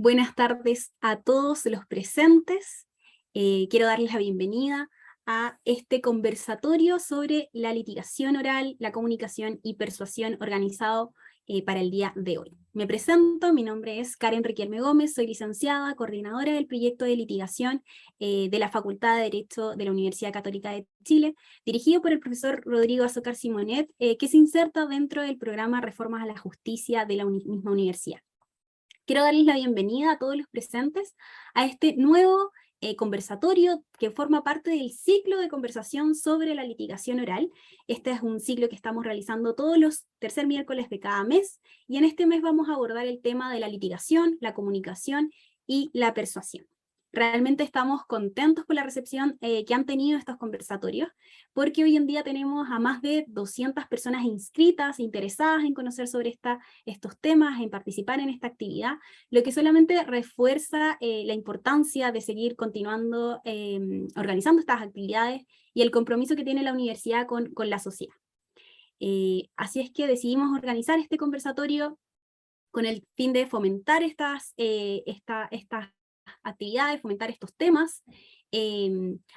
Buenas tardes a todos los presentes. Quiero darles la bienvenida a este conversatorio sobre la litigación oral, la comunicación y persuasión organizado para el día de hoy. Me presento, mi nombre es Karen Riquelme Gómez, soy licenciada, coordinadora del proyecto de litigación de la Facultad de Derecho de la Universidad Católica de Chile, dirigido por el profesor Rodrigo Azócar Simonet, que se inserta dentro del programa Reformas a la Justicia de la misma universidad. Quiero darles la bienvenida a todos los presentes a este nuevo conversatorio que forma parte del ciclo de conversación sobre la litigación oral. Este es un ciclo que estamos realizando todos los tercer miércoles de cada mes, y en este mes vamos a abordar el tema de la litigación, la comunicación y la persuasión. Realmente estamos contentos con la recepción que han tenido estos conversatorios, porque hoy en día tenemos a más de 200 personas inscritas, interesadas en conocer sobre estos temas, en participar en esta actividad, lo que solamente refuerza la importancia de seguir continuando organizando estas actividades y el compromiso que tiene la universidad con la sociedad. Así es que decidimos organizar este conversatorio con el fin de fomentar estas actividades, fomentar estos temas,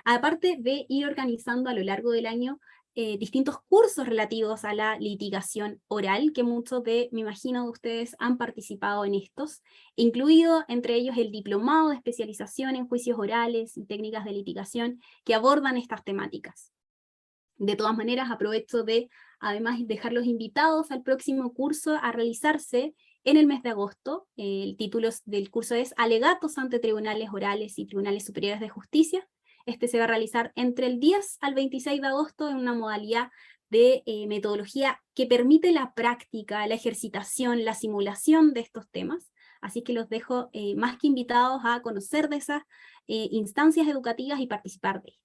aparte de ir organizando a lo largo del año distintos cursos relativos a la litigación oral, que muchos me imagino, de ustedes han participado en estos, incluido entre ellos el diplomado de especialización en juicios orales y técnicas de litigación que abordan estas temáticas. De todas maneras, aprovecho de además dejarlos invitados al próximo curso a realizarse en el mes de agosto. El título del curso es Alegatos ante tribunales orales y tribunales superiores de justicia. Este se va a realizar entre el 10 al 26 de agosto en una modalidad de metodología que permite la práctica, la ejercitación, la simulación de estos temas. Así que los dejo más que invitados a conocer de esas instancias educativas y participar de ellas.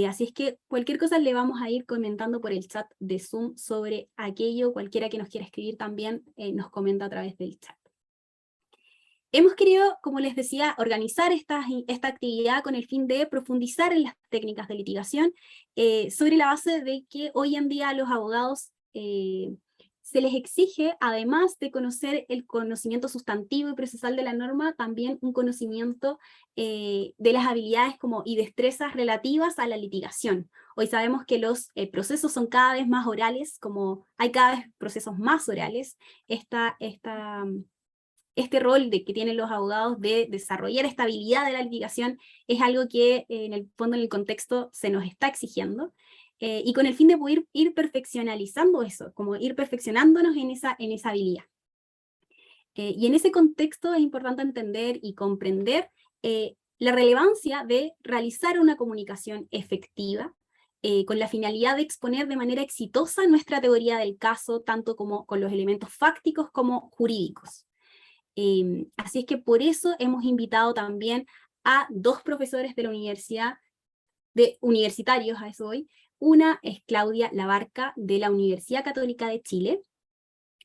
Así es que cualquier cosa le vamos a ir comentando por el chat de Zoom sobre aquello. Cualquiera que nos quiera escribir también nos comenta a través del chat. Hemos querido, como les decía, organizar esta actividad con el fin de profundizar en las técnicas de litigación, sobre la base de que hoy en día a los abogados se les exige, además de conocer el conocimiento sustantivo y procesal de la norma, también un conocimiento de las habilidades y destrezas relativas a la litigación. Hoy sabemos que los procesos son cada vez más orales, como hay cada vez procesos más orales. Este rol que tienen los abogados de desarrollar esta habilidad de la litigación es algo que en el fondo, en el contexto, se nos está exigiendo, y con el fin de poder ir perfeccionalizando eso, como ir perfeccionándonos en esa habilidad. Y en ese contexto es importante entender y comprender la relevancia de realizar una comunicación efectiva, con la finalidad de exponer de manera exitosa nuestra teoría del caso, tanto como con los elementos fácticos como jurídicos. Así es que por eso hemos invitado también a dos profesores de la universidad, universitarios a eso hoy. Una es Claudia Labarca, de la Universidad Católica de Chile.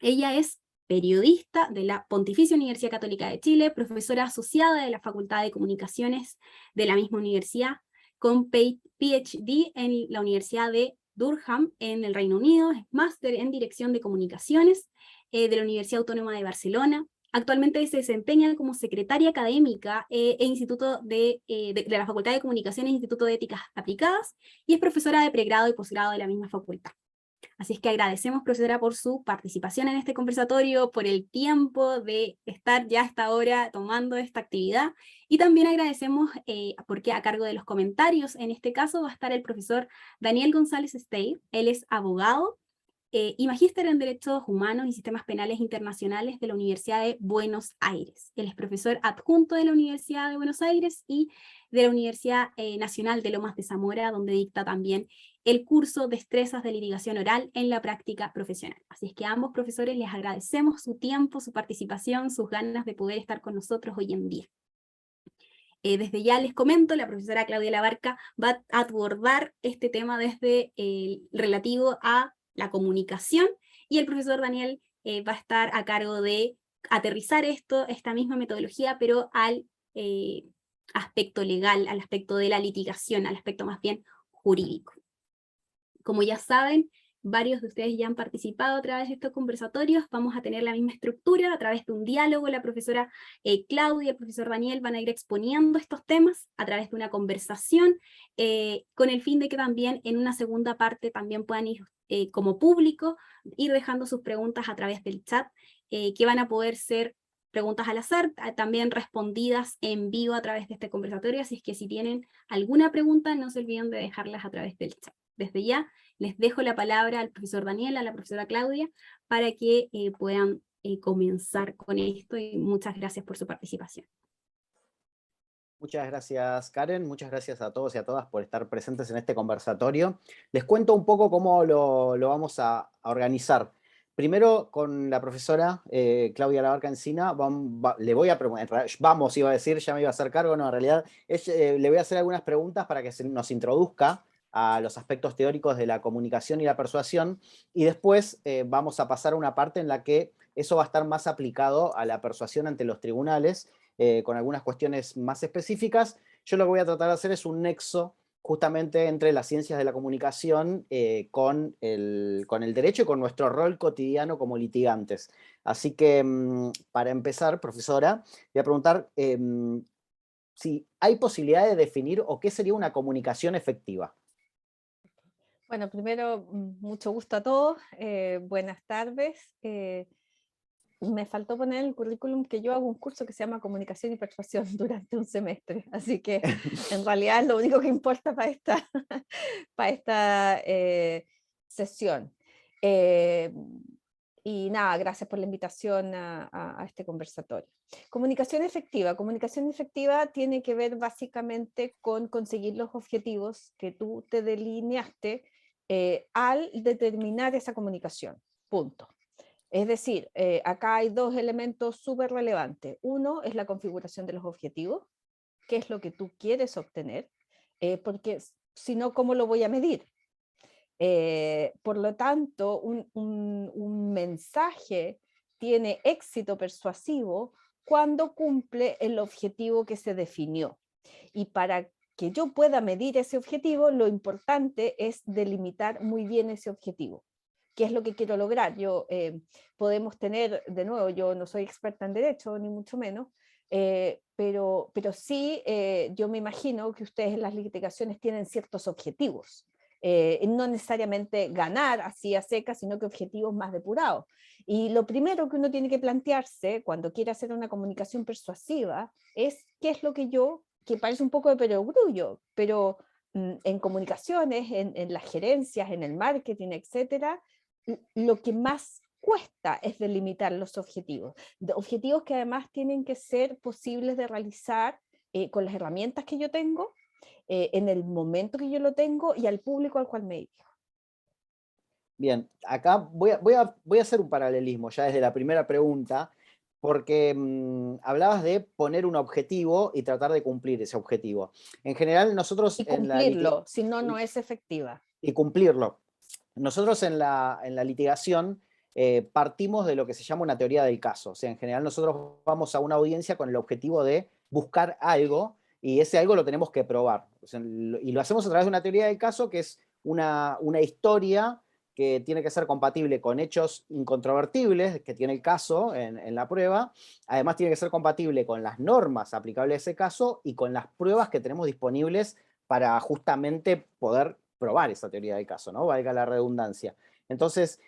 Ella es periodista de la Pontificia Universidad Católica de Chile, profesora asociada de la Facultad de Comunicaciones de la misma universidad, con PhD en la Universidad de Durham en el Reino Unido, es máster en Dirección de Comunicaciones de la Universidad Autónoma de Barcelona. Actualmente se desempeña como secretaria académica Instituto de la Facultad de Comunicaciones e Instituto de Éticas Aplicadas, y es profesora de pregrado y posgrado de la misma facultad. Así es que agradecemos, profesora, por su participación en este conversatorio, por el tiempo de estar ya hasta ahora tomando esta actividad, y también agradecemos porque a cargo de los comentarios, en este caso, va a estar el profesor Daniel González Stey. Él es abogado y magíster en Derechos Humanos y Sistemas Penales Internacionales de la Universidad de Buenos Aires. Él es profesor adjunto de la Universidad de Buenos Aires y de la Universidad Nacional de Lomas de Zamora, donde dicta también el curso Destrezas de Litigación Oral en la Práctica Profesional. Así es que a ambos profesores les agradecemos su tiempo, su participación, sus ganas de poder estar con nosotros hoy en día. Desde ya les comento, la profesora Claudia Labarca va a abordar este tema desde el relativo a la comunicación, y el profesor Daniel va a estar a cargo de aterrizar esta misma metodología, pero al aspecto legal, al aspecto de la litigación, al aspecto más bien jurídico. Como ya saben, varios de ustedes ya han participado a través de estos conversatorios, vamos a tener la misma estructura, a través de un diálogo, la profesora Claudia y el profesor Daniel van a ir exponiendo estos temas a través de una conversación, con el fin de que también en una segunda parte también puedan ir como público, ir dejando sus preguntas a través del chat, que van a poder ser preguntas al azar, también respondidas en vivo a través de este conversatorio, así es que si tienen alguna pregunta no se olviden de dejarlas a través del chat. Desde ya les dejo la palabra al profesor Daniel, a la profesora Claudia, para que puedan comenzar con esto, y muchas gracias por su participación. Muchas gracias, Karen. Muchas gracias a todos y a todas por estar presentes en este conversatorio. Les cuento un poco cómo lo vamos a organizar. Primero, con la profesora Claudia Labarca Encina, le voy a preguntar, vamos, iba a decir, ya me iba a hacer cargo, no, en realidad le voy a hacer algunas preguntas para que nos introduzca a los aspectos teóricos de la comunicación y la persuasión, y después vamos a pasar a una parte en la que eso va a estar más aplicado a la persuasión ante los tribunales, con algunas cuestiones más específicas. Yo lo que voy a tratar de hacer es un nexo justamente entre las ciencias de la comunicación con el derecho y con nuestro rol cotidiano como litigantes. Así que, para empezar, profesora, voy a preguntar si hay posibilidad de definir o qué sería una comunicación efectiva. Bueno, primero, mucho gusto a todos, buenas tardes. Me faltó poner en el currículum que yo hago un curso que se llama Comunicación y Persuasión durante un semestre, así que en realidad es lo único que importa para esta, para esta sesión. Y nada, gracias por la invitación a este conversatorio. Comunicación efectiva tiene que ver básicamente con conseguir los objetivos que tú te delineaste al determinar esa comunicación, punto. Es decir, acá hay dos elementos súper relevantes. Uno es la configuración de los objetivos, qué es lo que tú quieres obtener, porque si no, ¿cómo lo voy a medir? Por lo tanto, un mensaje tiene éxito persuasivo cuando cumple el objetivo que se definió. Y para que yo pueda medir ese objetivo, lo importante es delimitar muy bien ese objetivo. ¿Qué es lo que quiero lograr? Podemos tener, de nuevo, yo no soy experta en derecho, ni mucho menos, pero sí, yo me imagino que ustedes en las litigaciones tienen ciertos objetivos. No necesariamente ganar así a seca, sino que objetivos más depurados. Y lo primero que uno tiene que plantearse cuando quiere hacer una comunicación persuasiva es qué es lo que parece un poco de perogrullo, pero en comunicaciones, en las gerencias, en el marketing, etcétera, lo que más cuesta es delimitar los objetivos. Objetivos que además tienen que ser posibles de realizar con las herramientas que yo tengo, en el momento que yo lo tengo y al público al cual me dirijo. Bien, acá voy a hacer un paralelismo ya desde la primera pregunta, porque hablabas de poner un objetivo y tratar de cumplir ese objetivo. En general, nosotros Y cumplirlo, si no, no es efectiva. Y cumplirlo. Nosotros en la litigación partimos de lo que se llama una teoría del caso. O sea, en general nosotros vamos a una audiencia con el objetivo de buscar algo, y ese algo lo tenemos que probar. O sea, y lo hacemos a través de una teoría del caso, que es una historia que tiene que ser compatible con hechos incontrovertibles que tiene el caso en la prueba. Además tiene que ser compatible con las normas aplicables a ese caso y con las pruebas que tenemos disponibles para justamente poder probar esa teoría del caso, ¿no? Valga la redundancia. Entonces,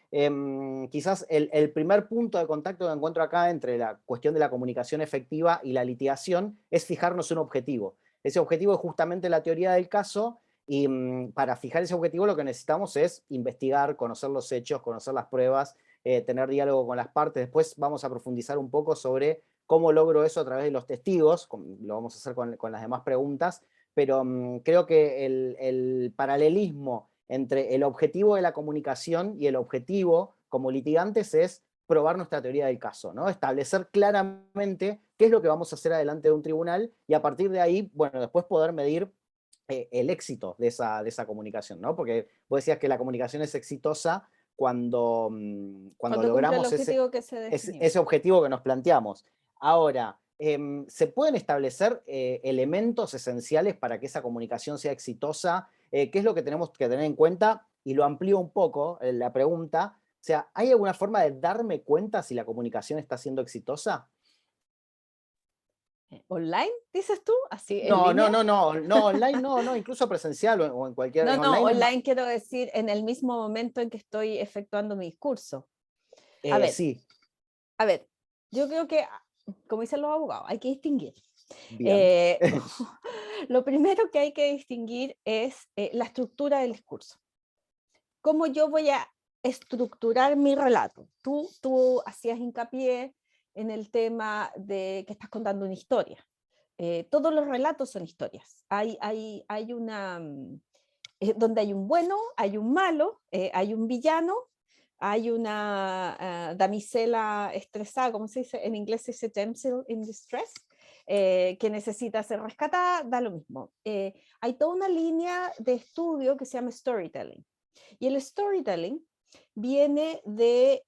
quizás el primer punto de contacto que encuentro acá entre la cuestión de la comunicación efectiva y la litigación es fijarnos un objetivo. Ese objetivo es justamente la teoría del caso, y para fijar ese objetivo lo que necesitamos es investigar, conocer los hechos, conocer las pruebas, tener diálogo con las partes. Después vamos a profundizar un poco sobre cómo logro eso a través de los testigos, lo vamos a hacer con las demás preguntas, pero creo que el paralelismo entre el objetivo de la comunicación y el objetivo como litigantes es probar nuestra teoría del caso, ¿no? Establecer claramente qué es lo que vamos a hacer adelante de un tribunal, y a partir de ahí, bueno, después poder medir el éxito de esa comunicación, ¿no? Porque vos decías que la comunicación es exitosa cuando logramos ese objetivo que nos planteamos. Ahora, ¿se pueden establecer elementos esenciales para que esa comunicación sea exitosa? ¿Qué es lo que tenemos que tener en cuenta y lo amplío un poco, la pregunta, o sea, ¿hay alguna forma de darme cuenta si la comunicación está siendo exitosa? ¿Online, dices tú? ¿Así en No, no, línea? no, no, no, online no, no, incluso presencial o en cualquier, No, en no, online es más, online quiero decir en el mismo momento en que estoy efectuando mi discurso. A ver, sí, a ver, yo creo que, como dicen los abogados, hay que distinguir. bien. Lo primero que hay que distinguir es la estructura del discurso. ¿Cómo yo voy a estructurar mi relato? Tú hacías hincapié en el tema de que estás contando una historia. Todos los relatos son historias. Hay una, donde hay un bueno, hay un malo, hay un villano, hay una damisela estresada, ¿cómo se dice? En inglés se dice damsel in distress, que necesita ser rescatada, da lo mismo. Hay toda una línea de estudio que se llama storytelling. Y el storytelling viene de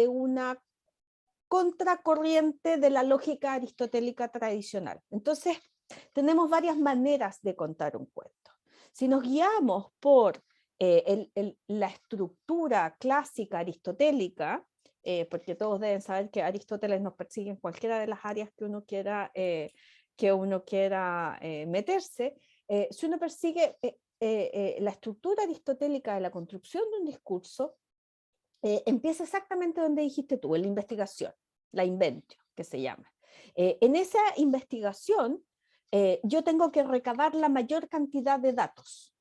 una contracorriente de la lógica aristotélica tradicional. Entonces, tenemos varias maneras de contar un cuento. Si nos guiamos por la estructura clásica aristotélica, porque todos deben saber que Aristóteles nos persigue en cualquiera de las áreas que uno quiera meterse, si uno persigue la estructura aristotélica de la construcción de un discurso, empieza exactamente donde dijiste tú, en la investigación, la inventio, que se llama. En esa investigación, yo tengo que recabar la mayor cantidad de datos.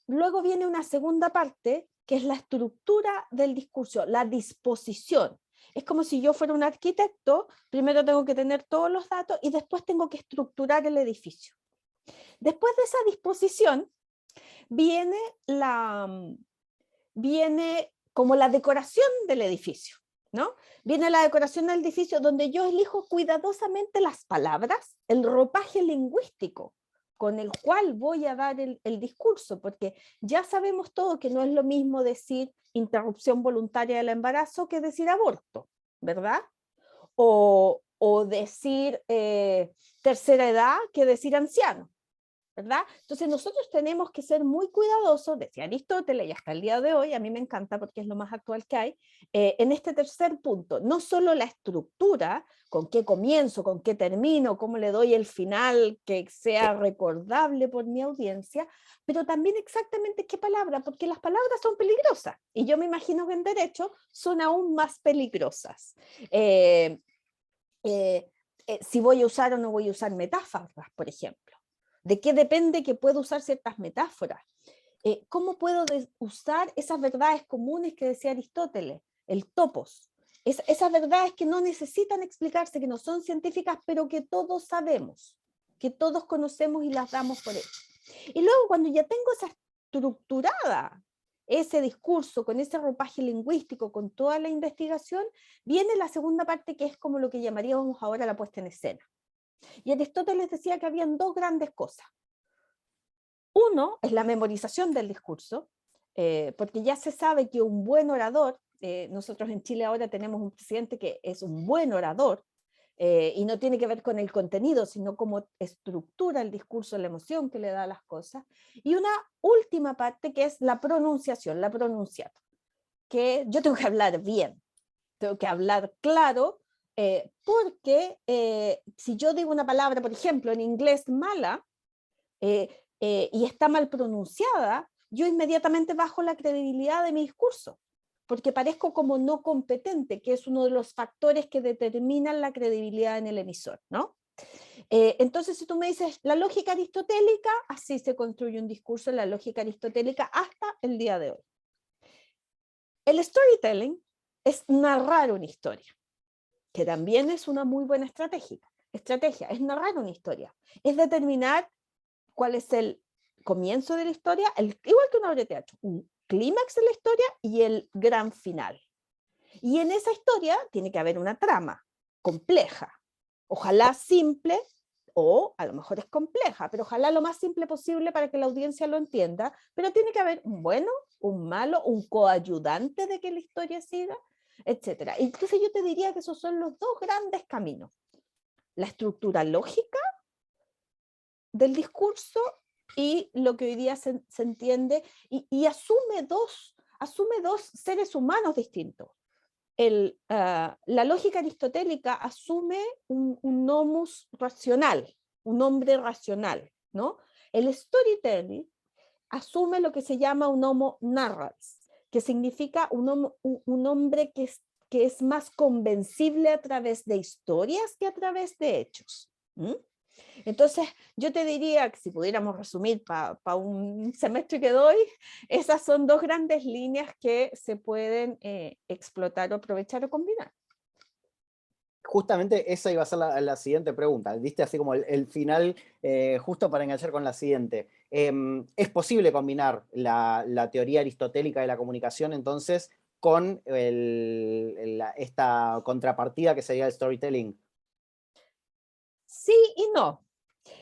Luego viene una segunda parte, que es la estructura del discurso, la disposición. Es como si yo fuera un arquitecto, primero tengo que tener todos los datos y después tengo que estructurar el edificio. Después de esa disposición, viene como la decoración del edificio, ¿no? Viene la decoración del edificio donde yo elijo cuidadosamente las palabras, el ropaje lingüístico con el cual voy a dar el discurso, porque ya sabemos todo que no es lo mismo decir interrupción voluntaria del embarazo que decir aborto, ¿verdad? O decir tercera edad que decir anciano, ¿verdad? Entonces nosotros tenemos que ser muy cuidadosos, decía Aristóteles y hasta el día de hoy, a mí me encanta porque es lo más actual que hay, en este tercer punto, no solo la estructura, con qué comienzo, con qué termino, cómo le doy el final que sea recordable por mi audiencia, pero también exactamente qué palabra, porque las palabras son peligrosas y yo me imagino que en derecho son aún más peligrosas. Si voy a usar o no voy a usar metáforas, por ejemplo. ¿De qué depende que puedo usar ciertas metáforas? ¿Cómo puedo usar esas verdades comunes que decía Aristóteles? El topos. Esas verdades que no necesitan explicarse, que no son científicas, pero que todos sabemos, que todos conocemos y las damos por hecho. Y luego cuando ya tengo esa estructurada, ese discurso, con ese ropaje lingüístico, con toda la investigación, viene la segunda parte que es como lo que llamaríamos ahora la puesta en escena. Y Aristóteles decía que habían dos grandes cosas. Uno es la memorización del discurso, porque ya se sabe que un buen orador, nosotros en Chile ahora tenemos un presidente que es un buen orador, y no tiene que ver con el contenido, sino cómo estructura el discurso, la emoción que le da a las cosas. Y una última parte que es la pronunciación, la pronunciata, que yo tengo que hablar bien, tengo que hablar claro, porque si yo digo una palabra, por ejemplo, en inglés mala, y está mal pronunciada, yo inmediatamente bajo la credibilidad de mi discurso, porque parezco como no competente, que es uno de los factores que determinan la credibilidad en el emisor, ¿no? Entonces, si tú me dices la lógica aristotélica, así se construye un discurso en la lógica aristotélica hasta el día de hoy. El storytelling es narrar una historia, que también es una muy buena estrategia, es narrar una historia, es determinar cuál es el comienzo de la historia, igual que una obra de teatro, un clímax de la historia y el gran final. Y en esa historia tiene que haber una trama compleja, ojalá simple, o a lo mejor es compleja, pero ojalá lo más simple posible para que la audiencia lo entienda, pero tiene que haber un bueno, un malo, un coayudante de que la historia siga, etc. Entonces yo te diría que esos son los dos grandes caminos. La estructura lógica del discurso y lo que hoy día se entiende, y asume dos seres humanos distintos. La lógica aristotélica asume un nomus racional, un hombre racional, ¿no? El storytelling asume lo que se llama un homo narrans, que significa un hombre que es más convencible a través de historias que a través de hechos. ¿Mm? Entonces, yo te diría que si pudiéramos resumir para un semestre que doy, esas son dos grandes líneas que se pueden explotar o aprovechar o combinar. Justamente esa iba a ser la siguiente pregunta. Viste así como el final, justo para enganchar con la siguiente. ¿Es posible combinar la teoría aristotélica de la comunicación entonces con esta contrapartida que sería el storytelling? Sí y no.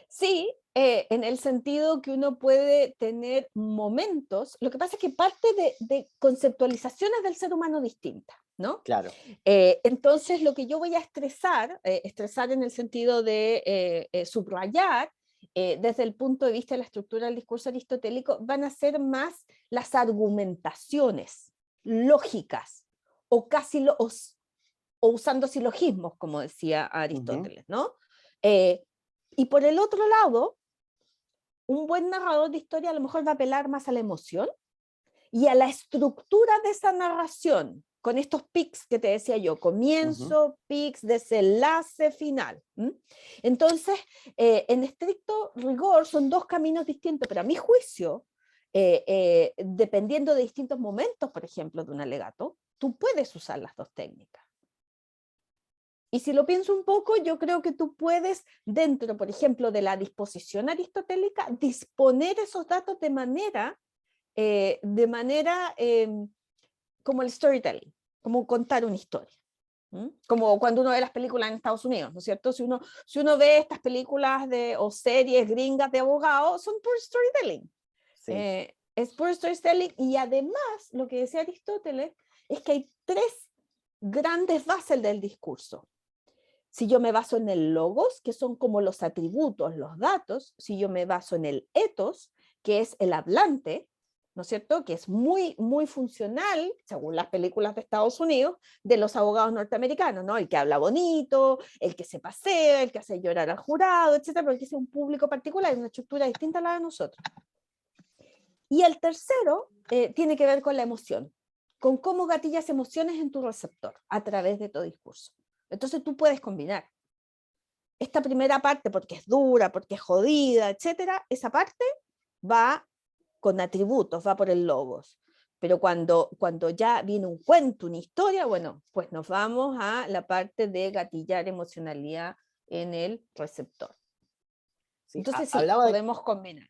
Sí, en el sentido que uno puede tener momentos, lo que pasa es que parte de conceptualizaciones del ser humano distintas, ¿no? Claro. Entonces, lo que yo voy a estresar en el sentido de subrayar, desde el punto de vista de la estructura del discurso aristotélico, van a ser más las argumentaciones lógicas o casi o usando silogismos, como decía Aristóteles, ¿no? Y por el otro lado, un buen narrador de historia a lo mejor va a apelar más a la emoción y a la estructura de esa narración, con estos pics que te decía yo, comienzo, pics, desenlace, final. Entonces, en estricto rigor son dos caminos distintos, pero a mi juicio, dependiendo de distintos momentos, por ejemplo, de un alegato, tú puedes usar las dos técnicas. Y si lo pienso un poco, yo creo que tú puedes, dentro, por ejemplo, de la disposición aristotélica, disponer esos datos de manera como el storytelling, como contar una historia. Como cuando uno ve las películas en Estados Unidos, ¿no es cierto? Si uno ve estas películas o series gringas de abogados, son por storytelling. Sí. Es por storytelling, y además, lo que decía Aristóteles es que hay tres grandes bases del discurso. Si yo me baso en el logos, que son como los atributos, los datos, si yo me baso en el ethos, que es el hablante, ¿no es cierto?, que es muy, muy funcional, según las películas de Estados Unidos, de los abogados norteamericanos, ¿no? El que habla bonito, el que se pasea, el que hace llorar al jurado, etcétera, porque es un público particular, es una estructura distinta a la de nosotros. Y el tercero tiene que ver con la emoción, con cómo gatillas emociones en tu receptor a través de tu discurso. Entonces tú puedes combinar esta primera parte porque es dura, porque es jodida, etcétera. Esa parte va con atributos, va por el logos. Pero cuando ya viene un cuento, una historia, bueno, pues nos vamos a la parte de gatillar emocionalidad en el receptor. Sí, Entonces sí, podemos combinar.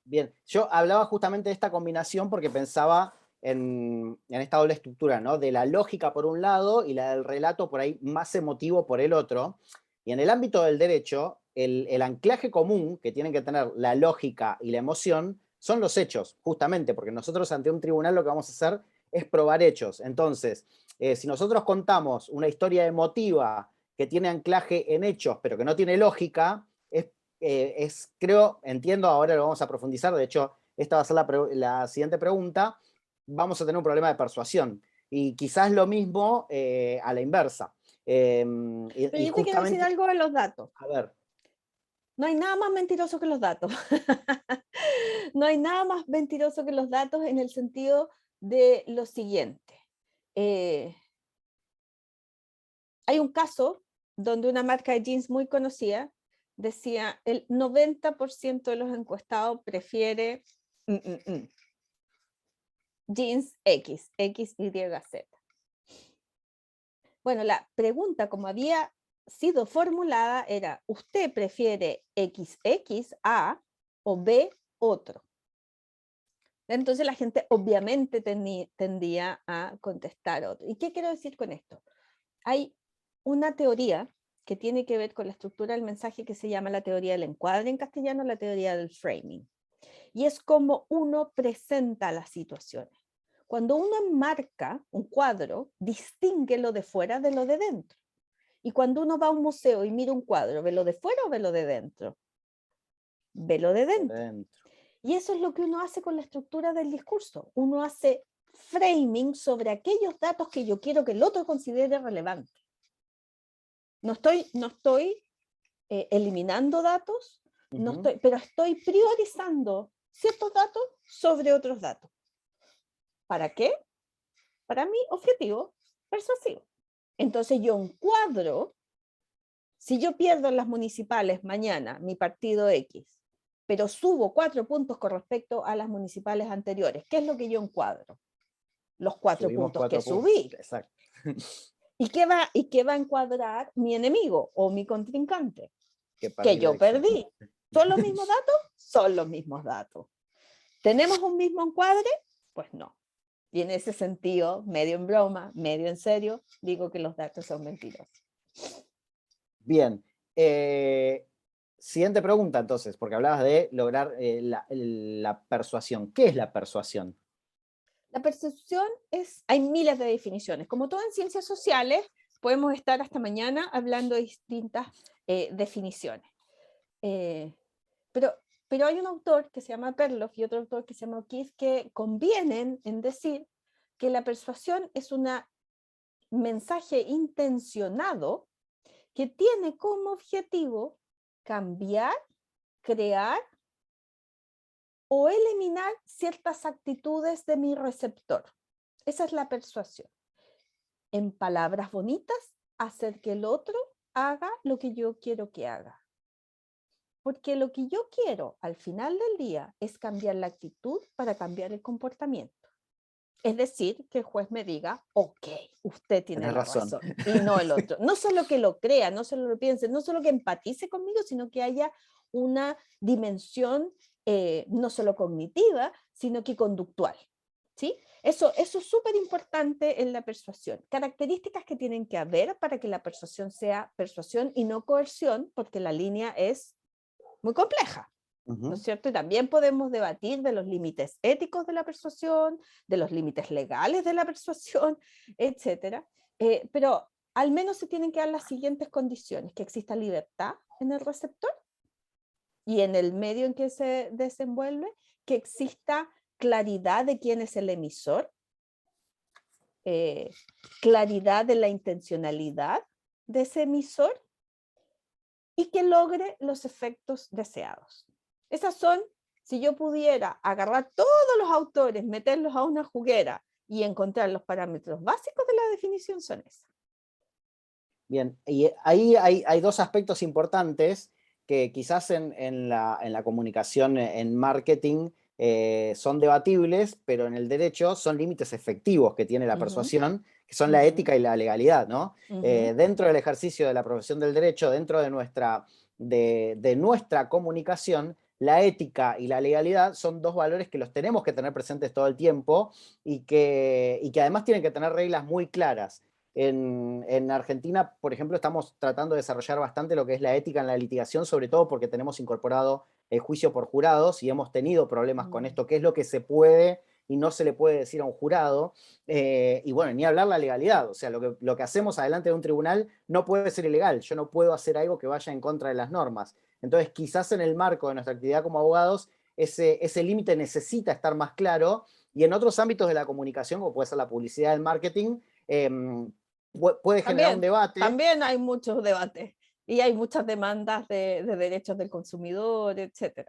Bien, yo hablaba justamente de esta combinación porque pensaba en esta doble estructura, ¿no? De la lógica por un lado y la del relato por ahí más emotivo por el otro. Y en el ámbito del derecho, el anclaje común que tienen que tener la lógica y la emoción son los hechos, justamente, porque nosotros ante un tribunal lo que vamos a hacer es probar hechos. Entonces, si nosotros contamos una historia emotiva que tiene anclaje en hechos, pero que no tiene lógica, creo, entiendo, ahora lo vamos a profundizar, de hecho, esta va a ser la siguiente pregunta, vamos a tener un problema de persuasión. Y quizás lo mismo a la inversa. Pero yo te quiero decir algo de los datos. A ver. No hay nada más mentiroso que los datos. No hay nada más mentiroso que los datos en el sentido de lo siguiente. Hay un caso donde una marca de jeans muy conocida decía el 90% de los encuestados prefiere jeans X, Y, Z. Bueno, la pregunta como había sido formulada era, ¿usted prefiere XX A o B otro? Entonces la gente obviamente tendía a contestar otro. ¿Y qué quiero decir con esto? Hay una teoría que tiene que ver con la estructura del mensaje que se llama la teoría del encuadre en castellano, la teoría del framing. Y es como uno presenta las situaciones. Cuando uno enmarca un cuadro, distingue lo de fuera de lo de dentro. Y cuando uno va a un museo y mira un cuadro, ¿ve lo de fuera o ve lo de dentro? Ve lo de dentro. Y eso es lo que uno hace con la estructura del discurso. Uno hace framing sobre aquellos datos que yo quiero que el otro considere relevante. No estoy eliminando datos, pero estoy priorizando ciertos datos sobre otros datos. ¿Para qué? Para mi objetivo persuasivo. Entonces yo encuadro, si yo pierdo en las municipales mañana mi partido X, pero subo 4 puntos con respecto a las municipales anteriores, ¿qué es lo que yo encuadro? Los 4 puntos que subí. Exacto. ¿Y qué va a encuadrar mi enemigo o mi contrincante? Que yo elección. perdí. ¿Son los mismos datos? Son los mismos datos. ¿Tenemos un mismo encuadre? Pues no. Y en ese sentido, medio en broma, medio en serio, digo que los datos son mentirosos. Bien. Siguiente pregunta entonces, porque hablabas de lograr la persuasión. ¿Qué es la persuasión? La percepción hay miles de definiciones. Como todo en ciencias sociales, podemos estar hasta mañana hablando de distintas definiciones. Pero hay un autor que se llama Perloff y otro autor que se llama O'Keefe que convienen en decir que la persuasión es un mensaje intencionado que tiene como objetivo cambiar, crear o eliminar ciertas actitudes de mi receptor. Esa es la persuasión. En palabras bonitas, hacer que el otro haga lo que yo quiero que haga. Porque lo que yo quiero al final del día es cambiar la actitud para cambiar el comportamiento. Es decir, que el juez me diga, ok, usted tiene la razón y no el otro. No solo que lo crea, no solo lo piense, no solo que empatice conmigo, sino que haya una dimensión no solo cognitiva, sino que conductual. ¿Sí? Eso es súper importante en la persuasión. Características que tienen que haber para que la persuasión sea persuasión y no coerción, porque la línea es muy compleja. ¿No es cierto? Y también podemos debatir de los límites éticos de la persuasión, de los límites legales de la persuasión, etc. Pero al menos se tienen que dar las siguientes condiciones: que exista libertad en el receptor y en el medio en que se desenvuelve, que exista claridad de quién es el emisor, claridad de la intencionalidad de ese emisor y que logre los efectos deseados. Esas son, si yo pudiera agarrar todos los autores, meterlos a una juguera y encontrar los parámetros básicos de la definición, son esas. Bien, y ahí hay dos aspectos importantes que quizás en la comunicación, en marketing, son debatibles, pero en el derecho son límites efectivos que tiene la persuasión, que son la ética y la legalidad, ¿no? Dentro del ejercicio de la profesión del derecho, dentro de nuestra comunicación, la ética y la legalidad son dos valores que los tenemos que tener presentes todo el tiempo y que además tienen que tener reglas muy claras. En Argentina, por ejemplo, estamos tratando de desarrollar bastante lo que es la ética en la litigación, sobre todo porque tenemos incorporado el juicio por jurados y hemos tenido problemas con esto, qué es lo que se puede y no se le puede decir a un jurado. Y bueno, ni hablar la legalidad, o sea, lo que hacemos adelante de un tribunal no puede ser ilegal, yo no puedo hacer algo que vaya en contra de las normas. Entonces, quizás en el marco de nuestra actividad como abogados, ese límite necesita estar más claro, y en otros ámbitos de la comunicación, como puede ser la publicidad, el marketing, puede generar un debate. También hay muchos debates y hay muchas demandas de derechos del consumidor, etc.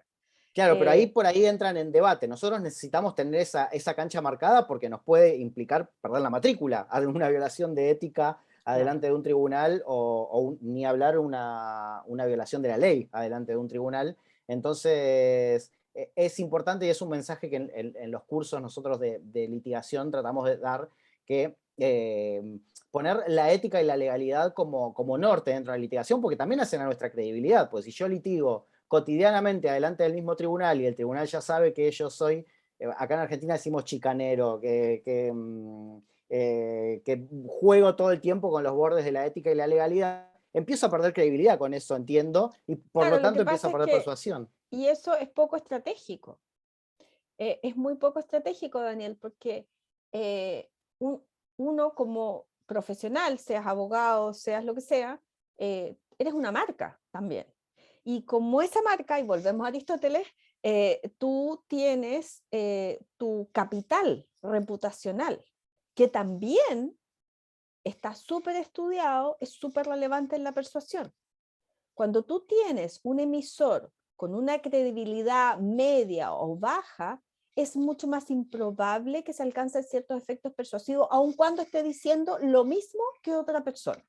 Claro, pero por ahí entran en debate. Nosotros necesitamos tener esa cancha marcada porque nos puede implicar perder la matrícula, alguna violación de ética adelante de un tribunal o ni hablar una violación de la ley adelante de un tribunal. Entonces, es importante y es un mensaje que en los cursos nosotros de litigación tratamos de dar, que poner la ética y la legalidad como norte dentro de la litigación, porque también hacen a nuestra credibilidad. Pues si yo litigo cotidianamente adelante del mismo tribunal y el tribunal ya sabe que yo soy, acá en Argentina decimos chicanero, que juego todo el tiempo con los bordes de la ética y la legalidad, empiezo a perder credibilidad con eso, entiendo, y por lo tanto empiezo a perder persuasión. Y eso es poco estratégico. Es muy poco estratégico, Daniel, porque uno como profesional, seas abogado, seas lo que sea, eres una marca también. Y como esa marca, y volvemos a Aristóteles, tú tienes tu capital reputacional, que también está súper estudiado, es súper relevante en la persuasión. Cuando tú tienes un emisor con una credibilidad media o baja, es mucho más improbable que se alcancen ciertos efectos persuasivos, aun cuando esté diciendo lo mismo que otra persona.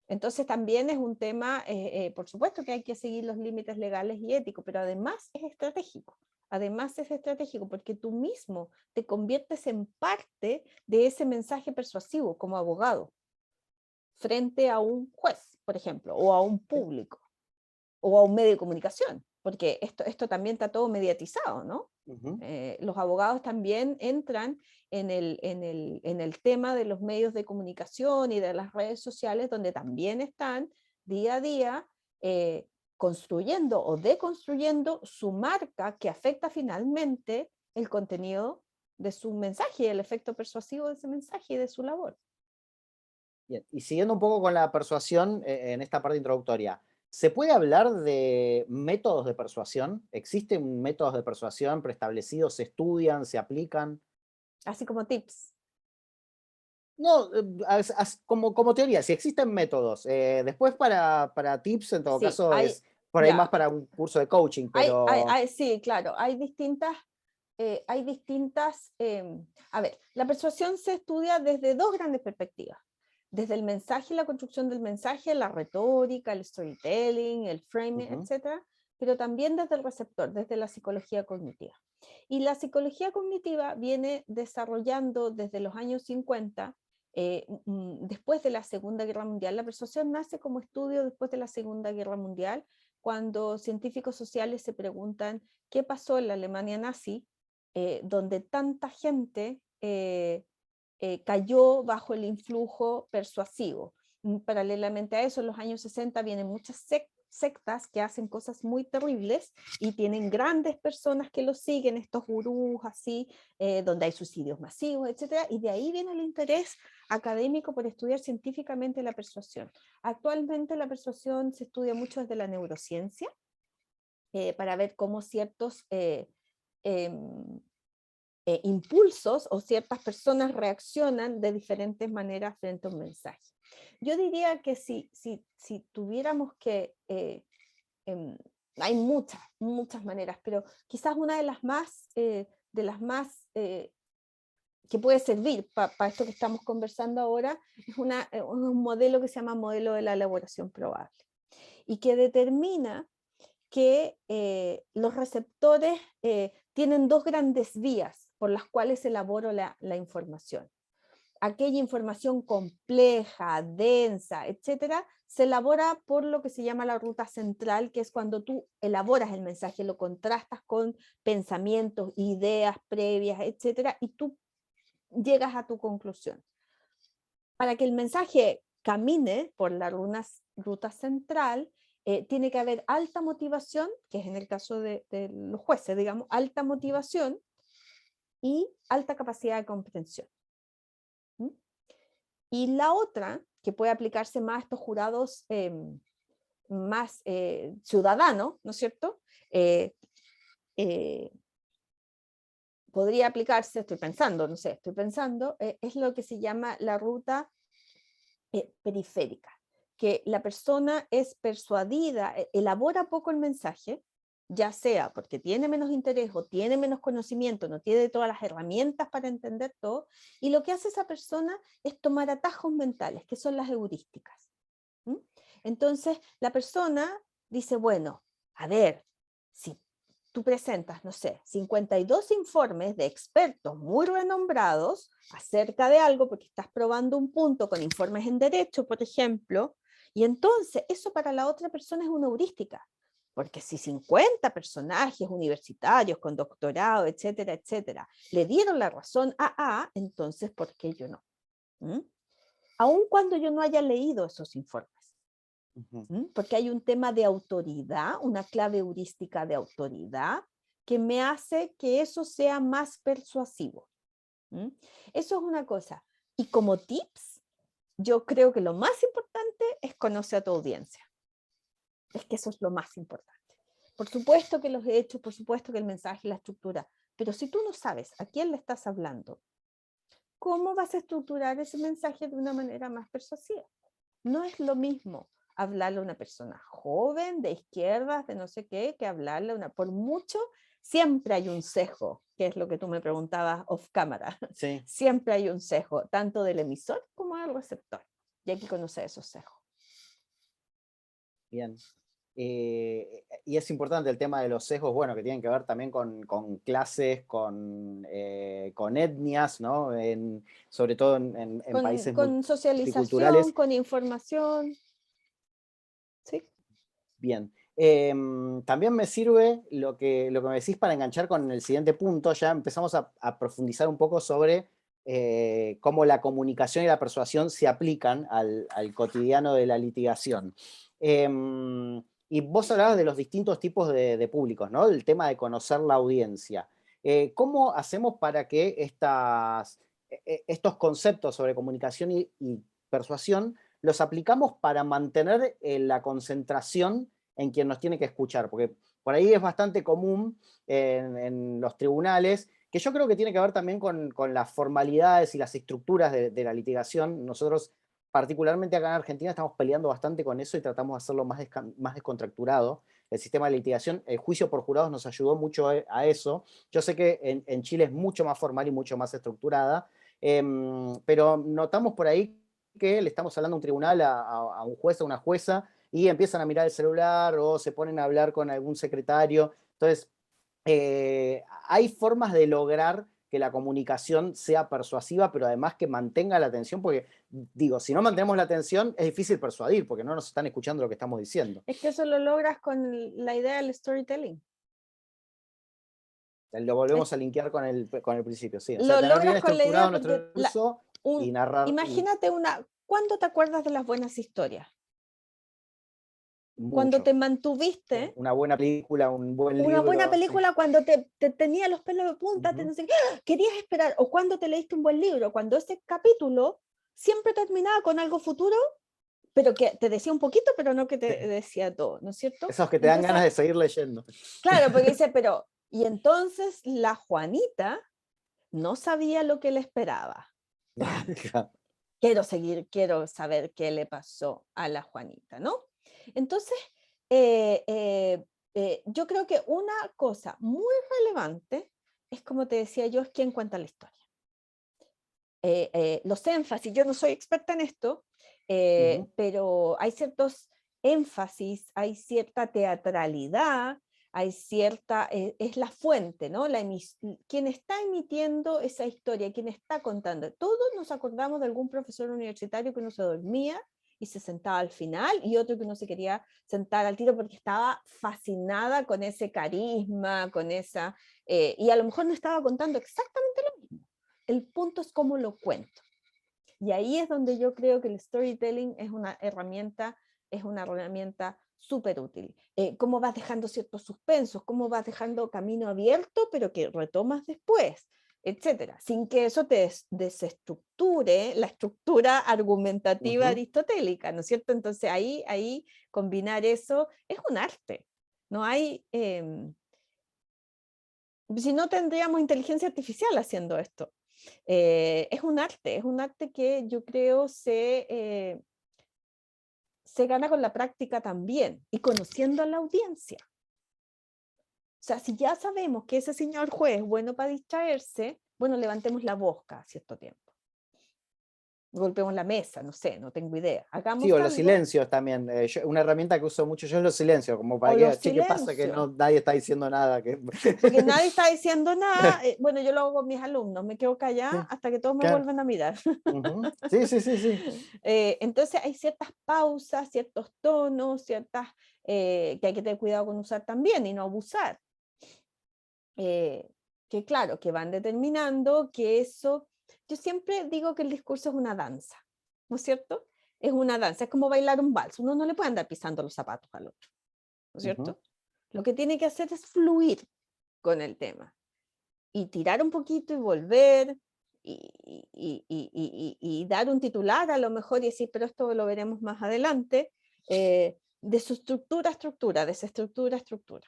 Entonces también es un tema, por supuesto que hay que seguir los límites legales y éticos, pero además es estratégico. Además es estratégico porque tú mismo te conviertes en parte de ese mensaje persuasivo como abogado frente a un juez, por ejemplo, o a un público, o a un medio de comunicación, porque esto también está todo mediatizado, ¿no? Ujú. Los abogados también entran en el tema de los medios de comunicación y de las redes sociales, donde también están día a día construyendo o deconstruyendo su marca que afecta finalmente el contenido de su mensaje, el efecto persuasivo de ese mensaje y de su labor. Bien, y siguiendo un poco con la persuasión en esta parte introductoria, ¿se puede hablar de métodos de persuasión? ¿Existen métodos de persuasión preestablecidos? ¿Se estudian? ¿Se aplican? Así como tips. No, como teoría, si existen métodos. Después para tips, en todo Sí, caso, hay, es por ahí más ya, para un curso de coaching, pero... sí, claro, a ver, la persuasión se estudia desde dos grandes perspectivas, desde el mensaje, la construcción del mensaje, la retórica, el storytelling, el framing, Ujú. etcétera, pero también desde el receptor, desde la psicología cognitiva. Y la psicología cognitiva viene desarrollando desde los años 50, después de la Segunda Guerra Mundial. La persuasión nace como estudio después de la Segunda Guerra Mundial, cuando científicos sociales se preguntan qué pasó en la Alemania nazi, donde tanta gente cayó bajo el influjo persuasivo. Paralelamente a eso, en los años 60 vienen muchas sectas que hacen cosas muy terribles y tienen grandes personas que los siguen, estos gurús así, donde hay suicidios masivos, etcétera, y de ahí viene el interés académico por estudiar científicamente la persuasión. Actualmente la persuasión se estudia mucho desde la neurociencia, para ver cómo ciertos em, impulsos o ciertas personas reaccionan de diferentes maneras frente a un mensaje. Yo diría que si tuviéramos que, hay muchas maneras, pero quizás una de las más que puede servir para esto que estamos conversando ahora es un modelo que se llama modelo de la elaboración probable y que determina que los receptores tienen dos grandes vías por las cuales elaboro la información. Aquella información compleja, densa, etcétera, se elabora por lo que se llama la ruta central, que es cuando tú elaboras el mensaje, lo contrastas con pensamientos, ideas previas, etcétera, y tú llegas a tu conclusión. Para que el mensaje camine por la ruta central, tiene que haber alta motivación, que es en el caso de los jueces, digamos, alta motivación y alta capacidad de comprensión. ¿Mm? Y la otra, que puede aplicarse más a estos jurados más ciudadanos, ¿no es cierto? Podría aplicarse, estoy pensando, es lo que se llama la ruta periférica, que la persona es persuadida, elabora poco el mensaje, ya sea porque tiene menos interés o tiene menos conocimiento, no tiene todas las herramientas para entender todo, y lo que hace esa persona es tomar atajos mentales, que son las heurísticas. ¿Mm? Entonces, la persona dice, bueno, a ver, si tú presentas, no sé, 52 informes de expertos muy renombrados acerca de algo, porque estás probando un punto con informes en derecho, por ejemplo, y entonces eso para la otra persona es una heurística, porque si 50 personajes universitarios con doctorado, etcétera, etcétera, le dieron la razón a A, entonces ¿por qué yo no? ¿Mm? Aun cuando yo no haya leído esos informes. Porque hay un tema de autoridad, una clave heurística de autoridad, que me hace que eso sea más persuasivo. Eso es una cosa. Y como tips, yo creo que lo más importante es conocer a tu audiencia. Es que eso es lo más importante. Por supuesto que los hechos, por supuesto que el mensaje, la estructura, pero si tú no sabes a quién le estás hablando, ¿cómo vas a estructurar ese mensaje de una manera más persuasiva? No es lo mismo hablarle a una persona joven, de izquierdas, de no sé qué, que hablarle a una, por mucho, siempre hay un sesgo, que es lo que tú me preguntabas off cámara. Sí. Siempre hay un sesgo, tanto del emisor como del receptor. Y hay que conocer esos sesgos. Bien. Y es importante el tema de los sesgos, bueno, que tienen que ver también con clases, con etnias, ¿no? Sobre todo en países Con socialización, multiculturales. con información. Sí. Bien. También me sirve lo que me decís para enganchar con el siguiente punto. Ya empezamos a profundizar un poco sobre cómo la comunicación y la persuasión se aplican al cotidiano de la litigación. Y vos hablabas de los distintos tipos de públicos, ¿no? El tema de conocer la audiencia. ¿Cómo hacemos para que estos conceptos sobre comunicación y persuasión los aplicamos para mantener la concentración en quien nos tiene que escuchar? Porque por ahí es bastante común en los tribunales, que yo creo que tiene que ver también con las formalidades y las estructuras de la litigación. Nosotros, particularmente acá en Argentina, estamos peleando bastante con eso y tratamos de hacerlo más descontracturado. El sistema de litigación, el juicio por jurados nos ayudó mucho a eso. Yo sé que en Chile es mucho más formal y mucho más estructurada, pero notamos por ahí que le estamos hablando a un tribunal, a un juez o una jueza, y empiezan a mirar el celular o se ponen a hablar con algún secretario. Entonces, hay formas de lograr que la comunicación sea persuasiva, pero además que mantenga la atención, porque digo, si no mantenemos la atención, es difícil persuadir, porque no nos están escuchando lo que estamos diciendo. Es que eso lo logras con la idea del storytelling. Lo volvemos a linkear con el principio, sí. O sea, Lo tener bien logras con la idea estructurado nuestro de discurso y narrar. imagínate ¿cuándo te acuerdas de las buenas historias? Cuando Mucho. te mantuviste. Una buena película, un buen libro. Una buena película, sí. Cuando te tenía los pelos de punta, Uh-huh. no sé, querías esperar, o cuando te leíste un buen libro, cuando ese capítulo siempre terminaba con algo futuro, pero que te decía un poquito, pero no que te decía todo, ¿no es cierto? Esos que te dan ganas de seguir leyendo. Claro, porque dice, pero, y entonces la Juanita no sabía lo que le esperaba. Quiero saber qué le pasó a la Juanita, ¿no? Entonces, yo creo que una cosa muy relevante es, como te decía yo, es quién cuenta la historia. Los énfasis, yo no soy experta en esto, Uh-huh. pero hay ciertos énfasis, hay cierta teatralidad, hay cierta, es la fuente, ¿no? Quien está emitiendo esa historia, quien está contando. Todos nos acordamos de algún profesor universitario que no se dormía y se sentaba al final, y otro que no se quería sentar al tiro porque estaba fascinada con ese carisma, con esa, y a lo mejor no estaba contando exactamente lo mismo. El punto es cómo lo cuento. Y ahí es donde yo creo que el storytelling es una herramienta súper útil. Cómo vas dejando ciertos suspensos, cómo vas dejando camino abierto, pero que retomas después, etcétera, sin que eso te desestructure la estructura argumentativa aristotélica, ¿no es cierto? Entonces ahí combinar eso es un arte. No hay, si no tendríamos inteligencia artificial haciendo esto. Es un arte que yo creo se gana con la práctica también y conociendo a la audiencia. O sea, si ya sabemos que ese señor juez es bueno para distraerse, bueno, levantemos la voz cada cierto tiempo. Golpeemos la mesa, no sé, no tengo idea. Hagamos sí, o algo. los silencios también. Una herramienta que uso mucho yo es los silencios, como para que, che, ¿qué pasa? Que nadie está diciendo nada. Porque nadie está diciendo nada. Bueno, yo lo hago con mis alumnos, me quedo callada hasta que todos me vuelven a mirar. Sí. Entonces hay ciertas pausas, ciertos tonos, ciertas que hay que tener cuidado con usar también y no abusar. Que claro, que van determinando que eso. Yo siempre digo que el discurso es una danza, ¿no es cierto? Es una danza, es como bailar un vals. Uno no le puede andar pisando los zapatos al otro, ¿no es cierto? Lo que tiene que hacer es fluir con el tema y tirar un poquito y volver y dar un titular a lo mejor y decir, pero esto lo veremos más adelante. de su estructura a estructura, de esa estructura a estructura.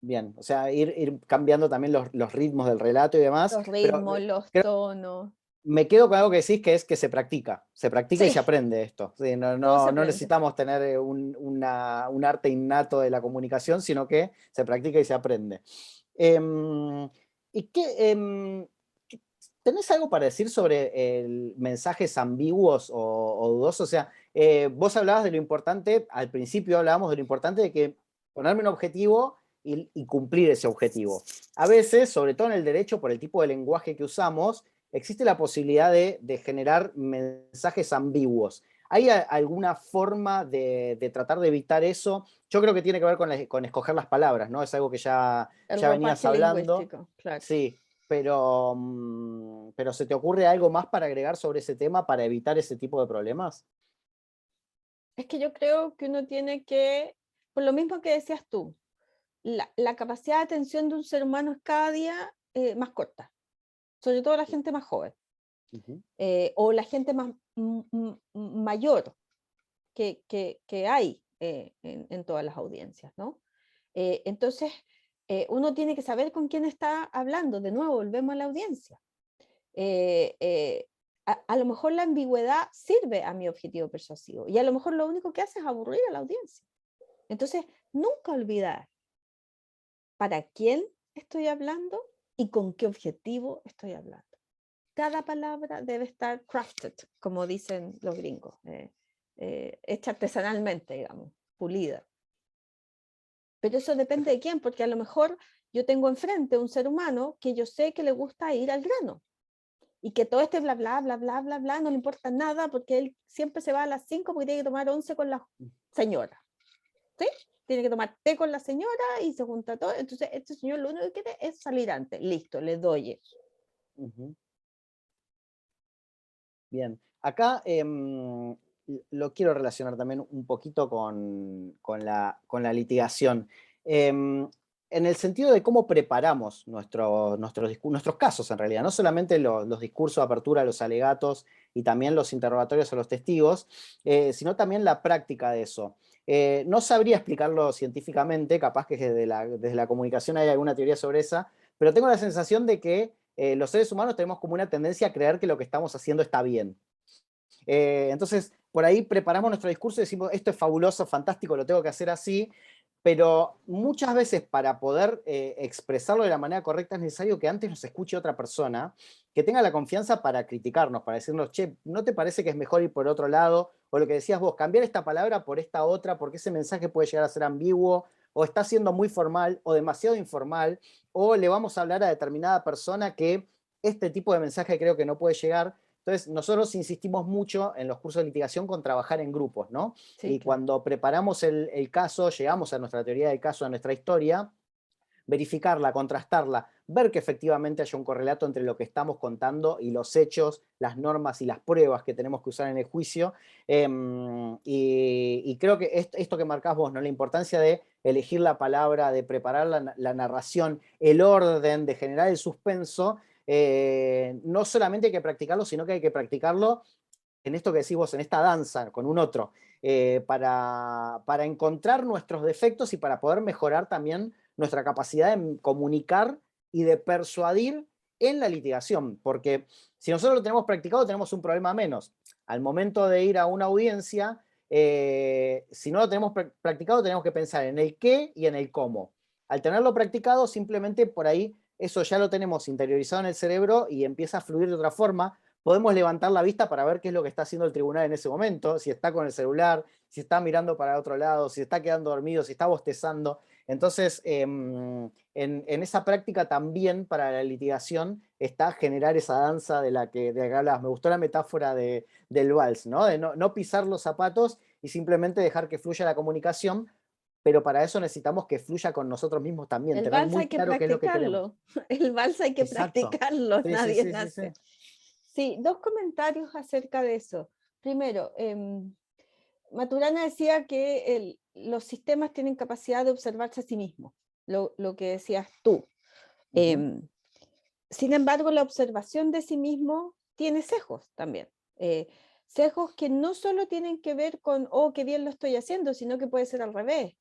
Bien, o sea, ir cambiando también los ritmos del relato y demás, Los pero ritmos, los creo, tonos. me quedo con algo que decís, que es que se practica y Sí, se aprende esto. Sí, todo se no aprende. necesitamos tener un arte innato de la comunicación, sino que se practica y se aprende. Em, ¿Y tenés algo para decir sobre mensajes ambiguos o dudosos? O sea, vos hablabas de lo importante, al principio hablábamos de lo importante de que ponerme un objetivo y cumplir ese objetivo. A veces, sobre todo en el derecho, por el tipo de lenguaje que usamos, existe la posibilidad de generar mensajes ambiguos. ¿Hay alguna forma de tratar de evitar eso? Yo creo que tiene que ver con escoger las palabras, ¿no? Es algo que El ya venías ropaje hablando. lingüístico, claro. Sí, pero ¿se te ocurre algo más para agregar sobre ese tema para evitar ese tipo de problemas? Es que yo creo que uno tiene que, por lo mismo que decías tú, la capacidad de atención de un ser humano es cada día más corta, sobre todo la gente más joven, Ujú. o la gente más mayor que hay en todas las audiencias, ¿no? Entonces, uno tiene que saber con quién está hablando. De nuevo, volvemos a la audiencia. Eh, eh, a lo mejor la ambigüedad sirve a mi objetivo persuasivo y a lo mejor lo único que hace es aburrir a la audiencia. Entonces, nunca olvidar para quién estoy hablando y con qué objetivo estoy hablando. Cada palabra debe estar crafted, como dicen los gringos, hecha artesanalmente, digamos, pulida. Pero eso depende de quién, porque a lo mejor yo tengo enfrente un ser humano que yo sé que le gusta ir al grano y que todo este bla, bla, bla, bla, bla, bla, no le importa nada porque él siempre se va a las 5 porque tiene que tomar 11 con la señora. ¿Sí? Tiene que tomar té con la señora y se junta todo. Entonces, este señor lo único que quiere es salir antes. Listo, le doy eso. Ujú. Bien. Acá lo quiero relacionar también un poquito con la litigación. En el sentido de cómo preparamos nuestros casos, en realidad. No solamente los discursos de apertura, los alegatos y también los interrogatorios a los testigos, sino también la práctica de eso. No sabría explicarlo científicamente, capaz que desde la comunicación hay alguna teoría sobre esa, pero tengo la sensación de que los seres humanos tenemos como una tendencia a creer que lo que estamos haciendo está bien. Entonces, por ahí preparamos nuestro discurso y decimos, esto es fabuloso, fantástico, lo tengo que hacer así, pero muchas veces para poder expresarlo de la manera correcta es necesario que antes nos escuche otra persona, que tenga la confianza para criticarnos, para decirnos, che, ¿no te parece que es mejor ir por otro lado? O lo que decías vos, cambiar esta palabra por esta otra, porque ese mensaje puede llegar a ser ambiguo, o está siendo muy formal, o demasiado informal, o le vamos a hablar a determinada persona que este tipo de mensaje creo que no puede llegar. Entonces, nosotros insistimos mucho en los cursos de litigación con trabajar en grupos, ¿no? Sí, Y claro. cuando preparamos el caso, llegamos a nuestra teoría del caso, a nuestra historia, verificarla, contrastarla, ver que efectivamente haya un correlato entre lo que estamos contando y los hechos, las normas y las pruebas que tenemos que usar en el juicio. Y creo que esto que marcás vos, ¿no? La importancia de elegir la palabra, de preparar la narración, el orden, de generar el suspenso, no solamente hay que practicarlo, sino que hay que practicarlo en esto que decís vos, en esta danza con un otro, para encontrar nuestros defectos y para poder mejorar también nuestra capacidad de comunicar y de persuadir en la litigación, porque si nosotros lo tenemos practicado tenemos un problema menos. Al momento de ir a una audiencia, si no lo tenemos practicado tenemos que pensar en el qué y en el cómo. Al tenerlo practicado, simplemente por ahí eso ya lo tenemos interiorizado en el cerebro y empieza a fluir de otra forma. Podemos levantar la vista para ver qué es lo que está haciendo el tribunal en ese momento, si está con el celular, si está mirando para otro lado, si está quedando dormido, si está bostezando. Entonces, en esa práctica también para la litigación está generar esa danza de la que hablabas. Me gustó la metáfora del vals, ¿no? De no pisar los zapatos y simplemente dejar que fluya la comunicación, pero para eso necesitamos que fluya con nosotros mismos también, El tener vals muy hay que claro qué es lo que queremos. practicarlo. El vals hay que Exacto. practicarlo, Sí, sí, nadie sí, sí, sí. nace. Sí, dos comentarios acerca de eso. Primero, Maturana decía que los sistemas tienen capacidad de observarse a sí mismos, lo que decías tú. Ujú. Sin embargo, la observación de sí mismo tiene sesgos también. Sesgos que no solo tienen que ver con, oh, qué bien lo estoy haciendo, sino que puede ser al revés.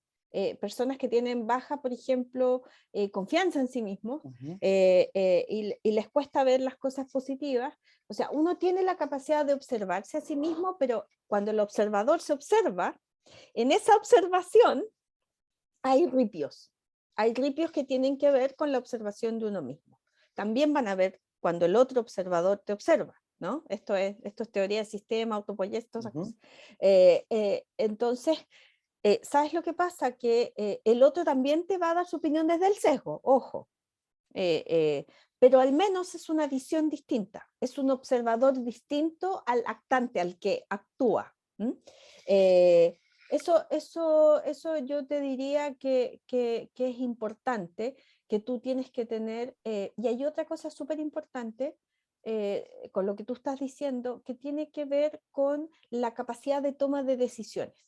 Personas que tienen baja, por ejemplo, confianza en sí mismos, y les cuesta ver las cosas positivas. O sea, uno tiene la capacidad de observarse a sí mismo, pero cuando el observador se observa, en esa observación hay ripios. Hay ripios que tienen que ver con la observación de uno mismo. También van a ver cuando el otro observador te observa, ¿no? Esto es teoría de sistema, autopoiesis, todas esas cosas. Entonces, ¿sabes lo que pasa? Que el otro también te va a dar su opinión desde el sesgo, ojo. Pero al menos es una visión distinta, es un observador distinto al actante, al que actúa. Eso yo te diría que es importante, que tú tienes que tener, y hay otra cosa súper importante con lo que tú estás diciendo, que tiene que ver con la capacidad de toma de decisiones.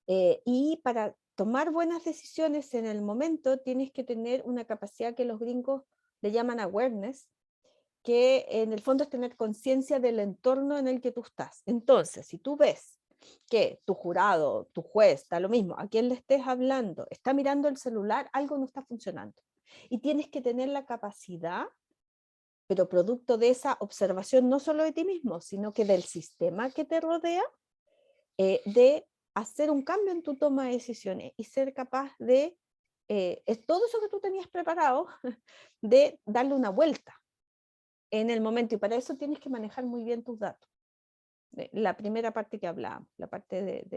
Y para tomar buenas decisiones en el momento tienes que tener una capacidad que los gringos le llaman awareness, que en el fondo es tener conciencia del entorno en el que tú estás. Entonces, si tú ves que tu jurado, tu juez, da lo mismo, a quien le estés hablando, está mirando el celular, algo no está funcionando. Y tienes que tener la capacidad, pero producto de esa observación no solo de ti mismo, sino que del sistema que te rodea, de hacer un cambio en tu toma de decisiones y ser capaz de, todo eso que tú tenías preparado, de darle una vuelta en el momento. Y para eso tienes que manejar muy bien tus datos. La primera parte que hablábamos, la parte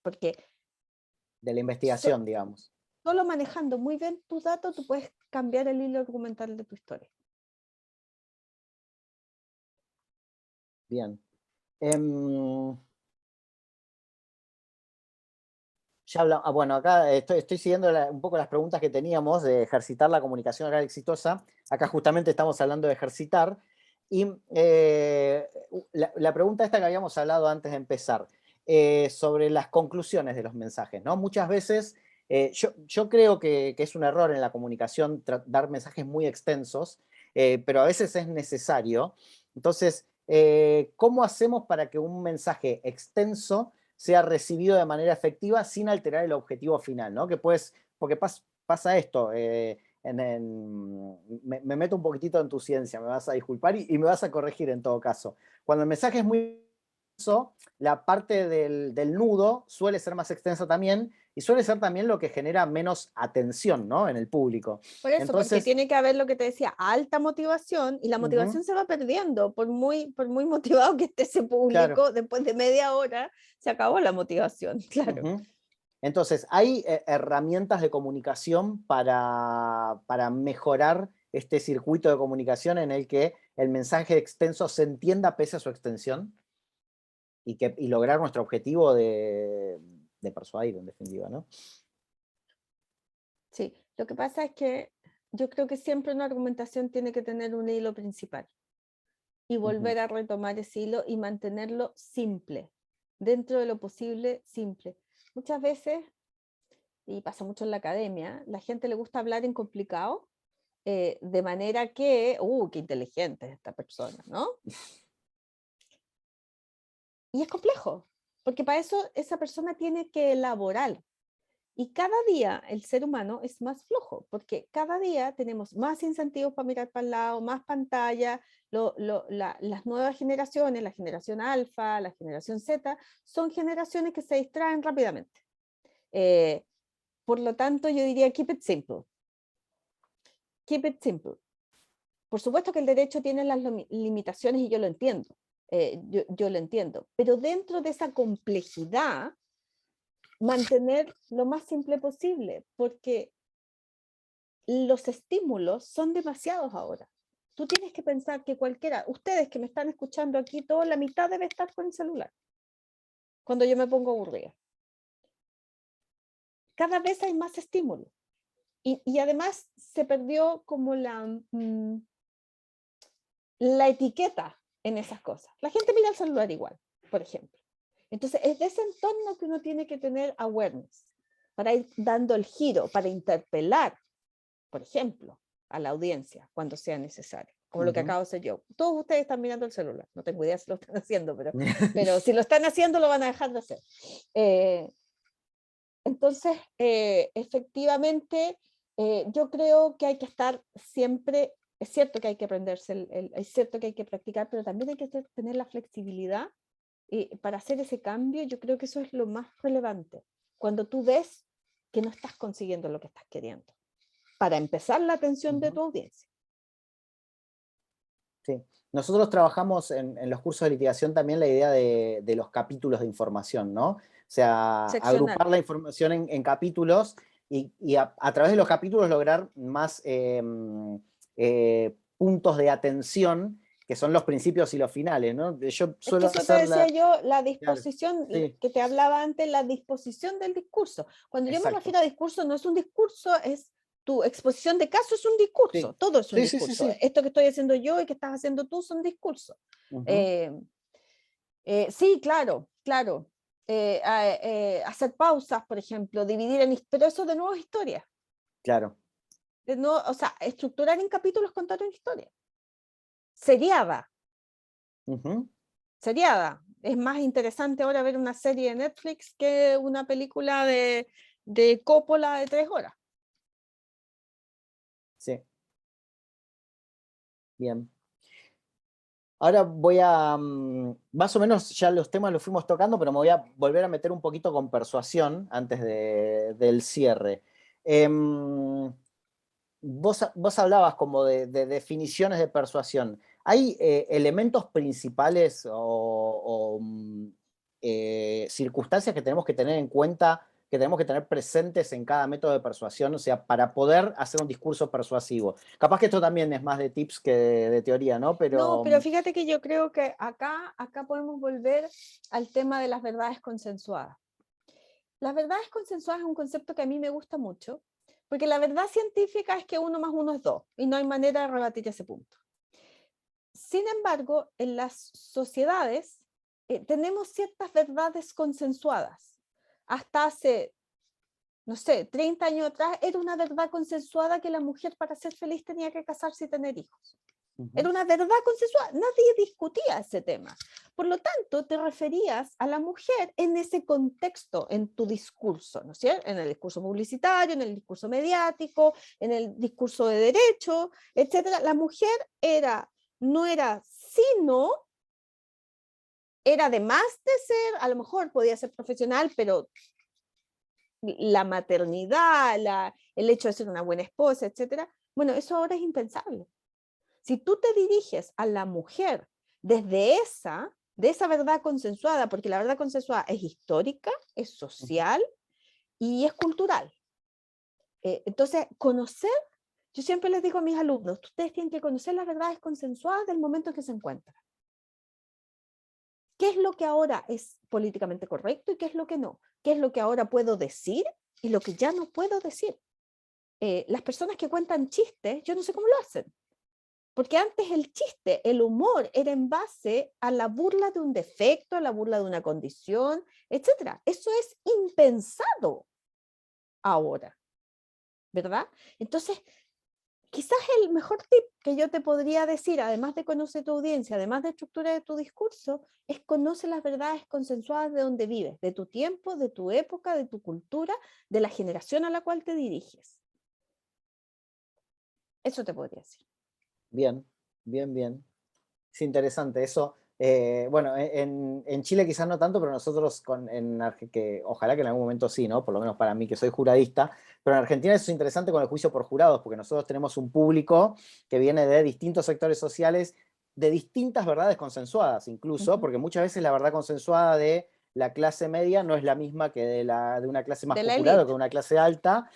porque De la investigación, digamos. solo manejando muy bien tus datos, tú puedes cambiar el hilo argumental de tu historia. Bien. Bueno, acá estoy siguiendo un poco las preguntas que teníamos de ejercitar la comunicación oral exitosa. Acá justamente estamos hablando de ejercitar. Y la pregunta esta que habíamos hablado antes de empezar, sobre las conclusiones de los mensajes, ¿no? Muchas veces, yo creo que es un error en la comunicación dar mensajes muy extensos, pero a veces es necesario. Entonces, ¿cómo hacemos para que un mensaje extenso sea recibido de manera efectiva sin alterar el objetivo final, ¿no? Porque pasa esto, me meto un poquitito en tu ciencia, me vas a disculpar y me vas a corregir en todo caso. Cuando el mensaje es muy extenso, la parte del nudo suele ser más extensa también y suele ser también lo que genera menos atención, ¿no? En el público. Por eso, porque tiene que haber lo que te decía, alta motivación, y la motivación se va perdiendo, por muy motivado que esté ese público, claro. Después de media hora se acabó la motivación, claro. Entonces, ¿hay herramientas de comunicación para mejorar este circuito de comunicación en el que el mensaje extenso se entienda pese a su extensión? Y lograr nuestro objetivo de persuadir, en definitiva, ¿no? Sí, lo que pasa es que yo creo que siempre una argumentación tiene que tener un hilo principal y volver a retomar ese hilo y mantenerlo simple, dentro de lo posible simple. Muchas veces, y pasa mucho en la academia, la gente le gusta hablar en complicado, de manera que, qué inteligente es esta persona, ¿no? Y es complejo, porque para eso esa persona tiene que elaborar. Y cada día el ser humano es más flojo, porque cada día tenemos más incentivos para mirar para el lado, más pantalla. Las nuevas generaciones, la generación alfa, la generación Z, son generaciones que se distraen rápidamente. Por lo tanto, yo diría keep it simple. Keep it simple. Por supuesto que el derecho tiene las limitaciones y yo lo entiendo. Yo lo entiendo. Pero dentro de esa complejidad, mantener lo más simple posible, porque los estímulos son demasiados ahora. Tú tienes que pensar que cualquiera, ustedes que me están escuchando aquí, toda la mitad debe estar con el celular cuando yo me pongo aburrida. Cada vez hay más estímulos. Y además se perdió como la etiqueta en esas cosas. La gente mira el celular igual, por ejemplo. Entonces, es de ese entorno que uno tiene que tener awareness, para ir dando el giro, para interpelar, por ejemplo, a la audiencia cuando sea necesario, como lo que Ujú. acabo de hacer yo. Todos ustedes están mirando el celular, no tengo idea si lo están haciendo, pero si lo están haciendo lo van a dejar de hacer. Entonces, efectivamente, yo creo que hay que estar siempre, es cierto que hay que aprenderse, es cierto que hay que practicar, pero también hay que tener la flexibilidad para hacer ese cambio. Yo creo que eso es lo más relevante. Cuando tú ves que no estás consiguiendo lo que estás queriendo, para empezar la atención de Ujú. tu audiencia. Sí. Nosotros trabajamos en los cursos de litigación también la idea de los capítulos de información, ¿no? O sea, Seccionar. agrupar la información en capítulos y a través de los capítulos lograr más puntos de atención, que son los principios y los finales, ¿no? Yo Es que suelo eso te hacer decía la... yo, la Claro, disposición sí, que te hablaba antes, la disposición del discurso. Cuando yo me exacto. refiero a discurso, no es un discurso, es tu exposición de caso, es un discurso, Sí, todo es un sí, sí, sí, discurso. sí. Esto que estoy haciendo yo y que estás haciendo tú son discursos. Ujú, Eh, sí, claro, claro. Hacer pausas, por ejemplo, dividir pero eso de nuevo es historia. claro. O sea, estructurar en capítulos, contar una historia. Seriada. Ujú. Seriada. Es más interesante ahora ver una serie de Netflix que una película de Coppola de 3 horas. Sí, bien. Ahora voy a, más o menos ya los temas los fuimos tocando, pero me voy a volver a meter un poquito con persuasión antes del cierre. Em, vos hablabas como de definiciones de persuasión. ¿Hay elementos principales o circunstancias que tenemos que tener en cuenta, que tenemos que tener presentes en cada método de persuasión, o sea, para poder hacer un discurso persuasivo? Capaz que esto también es más de tips que de teoría, ¿no? No, Pero pero fíjate que yo creo que acá podemos volver al tema de las verdades consensuadas. Las verdades consensuadas es un concepto que a mí me gusta mucho, porque la verdad científica es que 1 más 1 es 2, y no hay manera de rebatir ese punto. Sin embargo, en las sociedades tenemos ciertas verdades consensuadas. Hasta hace, no sé, 30 años atrás era una verdad consensuada que la mujer para ser feliz tenía que casarse y tener hijos. Era una verdad consensuada, nadie discutía ese tema. Por lo tanto, te referías a la mujer en ese contexto, en tu discurso, ¿no es cierto? En el discurso publicitario, en el discurso mediático, en el discurso de derecho, etcétera. La mujer no era sino, era además de ser, a lo mejor podía ser profesional, pero la maternidad, el hecho de ser una buena esposa, etcétera. Bueno, eso ahora es impensable. Si tú te diriges a la mujer desde de esa verdad consensuada, porque la verdad consensuada es histórica, es social y es cultural. Entonces, yo siempre les digo a mis alumnos, ustedes tienen que conocer las verdades consensuadas del momento en que se encuentran. ¿Qué es lo que ahora es políticamente correcto y qué es lo que no? ¿Qué es lo que ahora puedo decir y lo que ya no puedo decir? Las personas que cuentan chistes, yo no sé cómo lo hacen. Porque antes el chiste, el humor, era en base a la burla de un defecto, a la burla de una condición, etc. Eso es impensado ahora, ¿verdad? Entonces, quizás el mejor tip que yo te podría decir, además de conocer tu audiencia, además de estructura de tu discurso, es conocer las verdades consensuadas de donde vives, de tu tiempo, de tu época, de tu cultura, de la generación a la cual te diriges. Eso te podría decir. bien, bien, bien. Es interesante eso. Bueno, en Chile quizás no tanto, pero nosotros que ojalá que en algún momento sí, ¿no? Por lo menos para mí que soy juradista, pero en Argentina eso es interesante con el juicio por jurados, porque nosotros tenemos un público que viene de distintos sectores sociales, de distintas verdades consensuadas incluso, porque muchas veces la verdad consensuada de la clase media no es la misma que de una clase más De la popular o que élite. de una clase alta,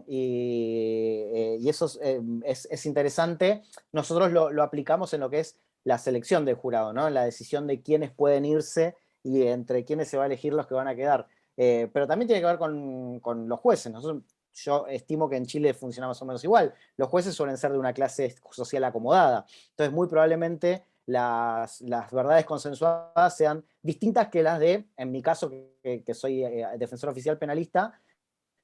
y eso es interesante. Nosotros lo aplicamos en lo que es la selección del jurado, ¿no? En la decisión de quiénes pueden irse y entre quiénes se va a elegir los que van a quedar. Pero también tiene que ver con los jueces. Yo estimo que en Chile funciona más o menos igual. Los jueces suelen ser de una clase social acomodada. Entonces, muy probablemente las verdades consensuadas sean distintas que las en mi caso, que soy defensor oficial penalista,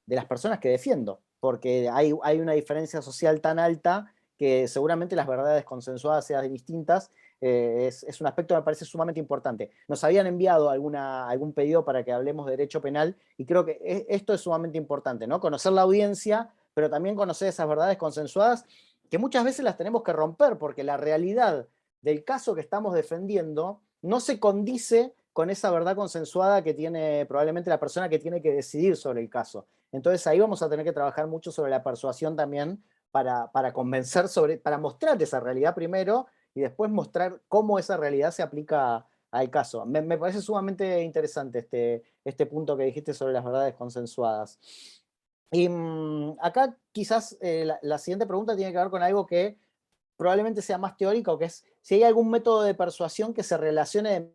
de las personas que defiendo. porque hay una diferencia social tan alta que seguramente las verdades consensuadas sean distintas. Es un aspecto que me parece sumamente importante. Nos habían enviado algún pedido para que hablemos de derecho penal, y creo que esto es sumamente importante, ¿no? Conocer la audiencia, pero también conocer esas verdades consensuadas, que muchas veces las tenemos que romper, porque la realidad del caso que estamos defendiendo no se condice con esa verdad consensuada que tiene probablemente la persona que tiene que decidir sobre el caso. Entonces ahí vamos a tener que trabajar mucho sobre la persuasión también, para convencer para mostrar esa realidad primero, y después mostrar cómo esa realidad se aplica al caso. Me parece sumamente interesante este punto que dijiste sobre las verdades consensuadas. Y acá quizás la siguiente pregunta tiene que ver con algo que probablemente sea más teórico, que es si hay algún método de persuasión que se relacione de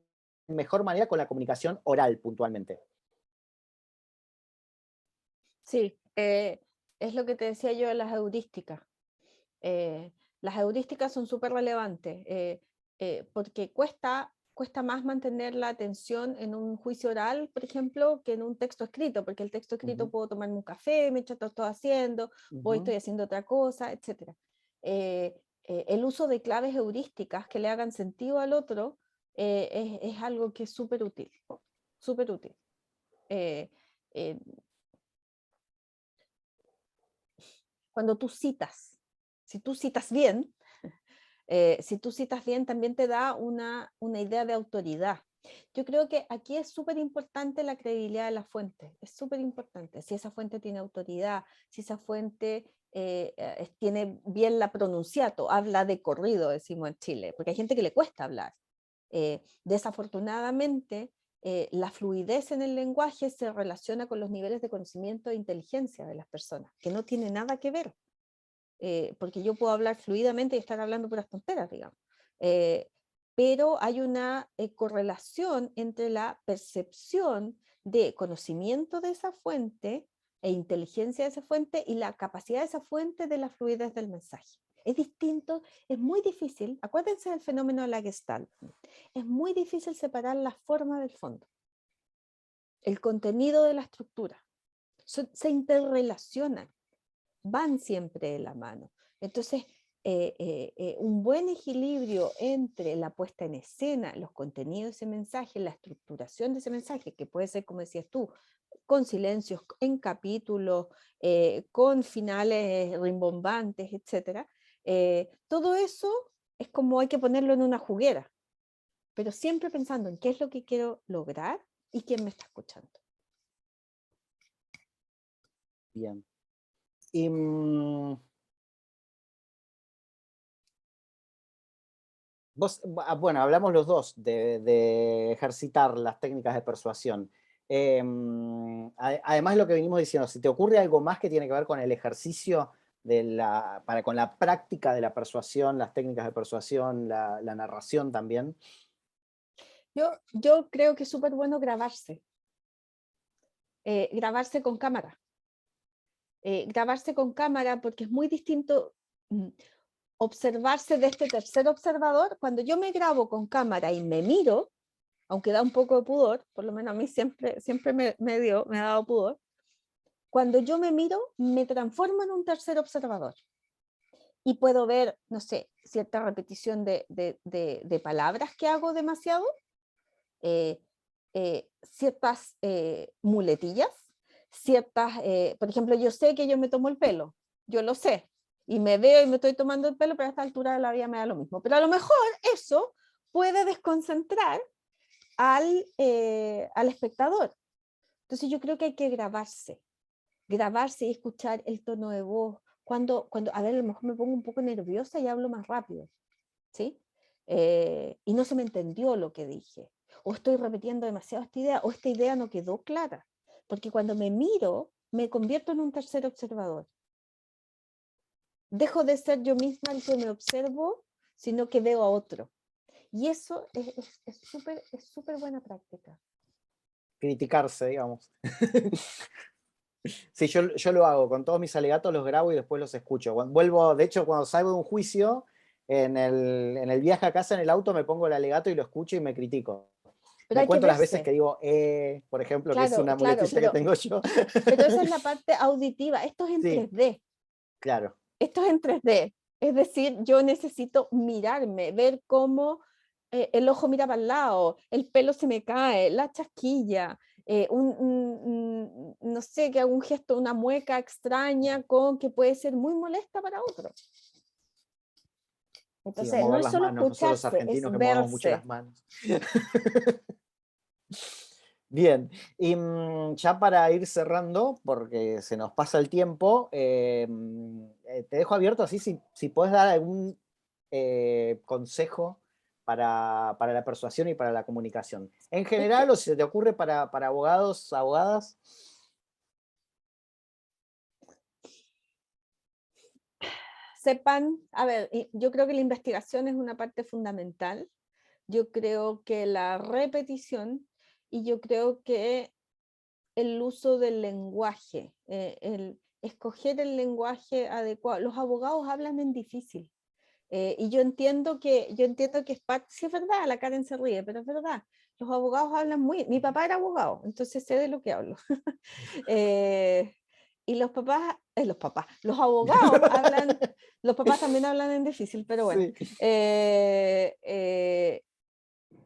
mejor manera con la comunicación oral puntualmente. Sí, es lo que te decía yo de las heurísticas. Las heurísticas son súper relevantes, porque cuesta más mantener la atención en un juicio oral, por ejemplo, que en un texto escrito, porque el texto escrito puedo tomarme un café mientras lo estoy haciendo, o estoy haciendo otra cosa, etc. El uso de claves heurísticas que le hagan sentido al otro es algo que es súper útil, súper útil. Eh, eh, Cuando tú citas, si tú citas bien, también te da una idea de autoridad. Yo creo que aquí es súper importante la credibilidad de la fuente, es súper importante. Si esa fuente tiene autoridad, si esa fuente tiene bien la pronunciato, habla de corrido, decimos en Chile, porque hay gente que le cuesta hablar. Desafortunadamente, la fluidez en el lenguaje se relaciona con los niveles de conocimiento e inteligencia de las personas, que no tiene nada que ver. Porque yo puedo hablar fluidamente y estar hablando puras tonteras, digamos. Pero hay una correlación entre la percepción de conocimiento de esa fuente e inteligencia de esa fuente y la capacidad de esa fuente de la fluidez del mensaje. Es distinto, es muy difícil, acuérdense del fenómeno de la Gestalt, es muy difícil separar la forma del fondo, el contenido de la estructura. Se interrelacionan, van siempre de la mano. Entonces, un buen equilibrio entre la puesta en escena, los contenidos de ese mensaje, la estructuración de ese mensaje, que puede ser, como decías tú, con silencios en capítulos, con finales rimbombantes, etc. Todo eso es como hay que ponerlo en una juguera, pero siempre pensando en qué es lo que quiero lograr y quién me está escuchando. Bien. Y, bueno, hablamos los dos de ejercitar las técnicas de persuasión. Además de lo que venimos diciendo, si te ocurre algo más que tiene que ver con el ejercicio con la práctica de la persuasión, las técnicas de persuasión, la narración también. Yo creo que es súper bueno grabarse. Grabarse con cámara. Grabarse con cámara porque es muy distinto observarse de este tercer observador. Cuando yo me grabo con cámara y me miro, aunque da un poco de pudor, por lo menos a mí siempre me ha dado pudor, cuando yo me miro me transformo en un tercer observador y puedo ver, no sé, cierta repetición de palabras que hago demasiado, ciertas muletillas, por ejemplo, yo sé que yo me tomo el pelo, yo lo sé, y me veo y me estoy tomando el pelo, pero a esta altura de la vida me da lo mismo. Pero a lo mejor eso puede desconcentrar al espectador. Entonces yo creo que hay que grabarse y escuchar el tono de voz. A ver, a lo mejor me pongo un poco nerviosa y hablo más rápido, ¿sí? Y no se me entendió lo que dije, o estoy repitiendo demasiado esta idea, o esta idea no quedó clara, porque cuando me miro, me convierto en un tercer observador. Dejo de ser yo misma el que me observo, sino que veo a otro. Y eso es súper buena práctica. Criticarse, digamos. Sí, yo lo hago, con todos mis alegatos los grabo y después los escucho. Vuelvo, de hecho, cuando salgo de un juicio, en el viaje a casa en el auto me pongo el alegato y lo escucho y me critico. Pero Me hay que cuento las veces verse. que digo, por ejemplo, que es Claro, una claro, muletilla que tengo yo. pero esa es la parte auditiva. Esto es en Sí, 3D. claro. Esto es en 3D. Es decir, yo necesito mirarme, ver cómo el ojo mira para el lado, el pelo se me cae, la chasquilla, no sé, que hago un gesto, una mueca extraña con que puede ser muy molesta para otro. Sí, o Entonces, no mover es las solo manos, nosotros los escucharse, es argentinos que movemos mucho las verse. manos. Bien, y ya para ir cerrando, porque se nos pasa el tiempo, te dejo abierto así si puedes dar algún consejo para la persuasión y para la comunicación. En Es general, que o si se te ocurre para abogados, abogadas. sepan, a ver, yo creo que la investigación es una parte fundamental. Yo creo que la repetición y yo creo que el uso del lenguaje, el escoger el lenguaje adecuado. Los abogados hablan en difícil. Y yo entiendo que es parte, sí es verdad, la Karen se ríe, pero es verdad. Los abogados hablan muy, mi papá era abogado, entonces sé de lo que hablo. Eh, y los abogados hablan, los papás también hablan en difícil, pero bueno. Sí.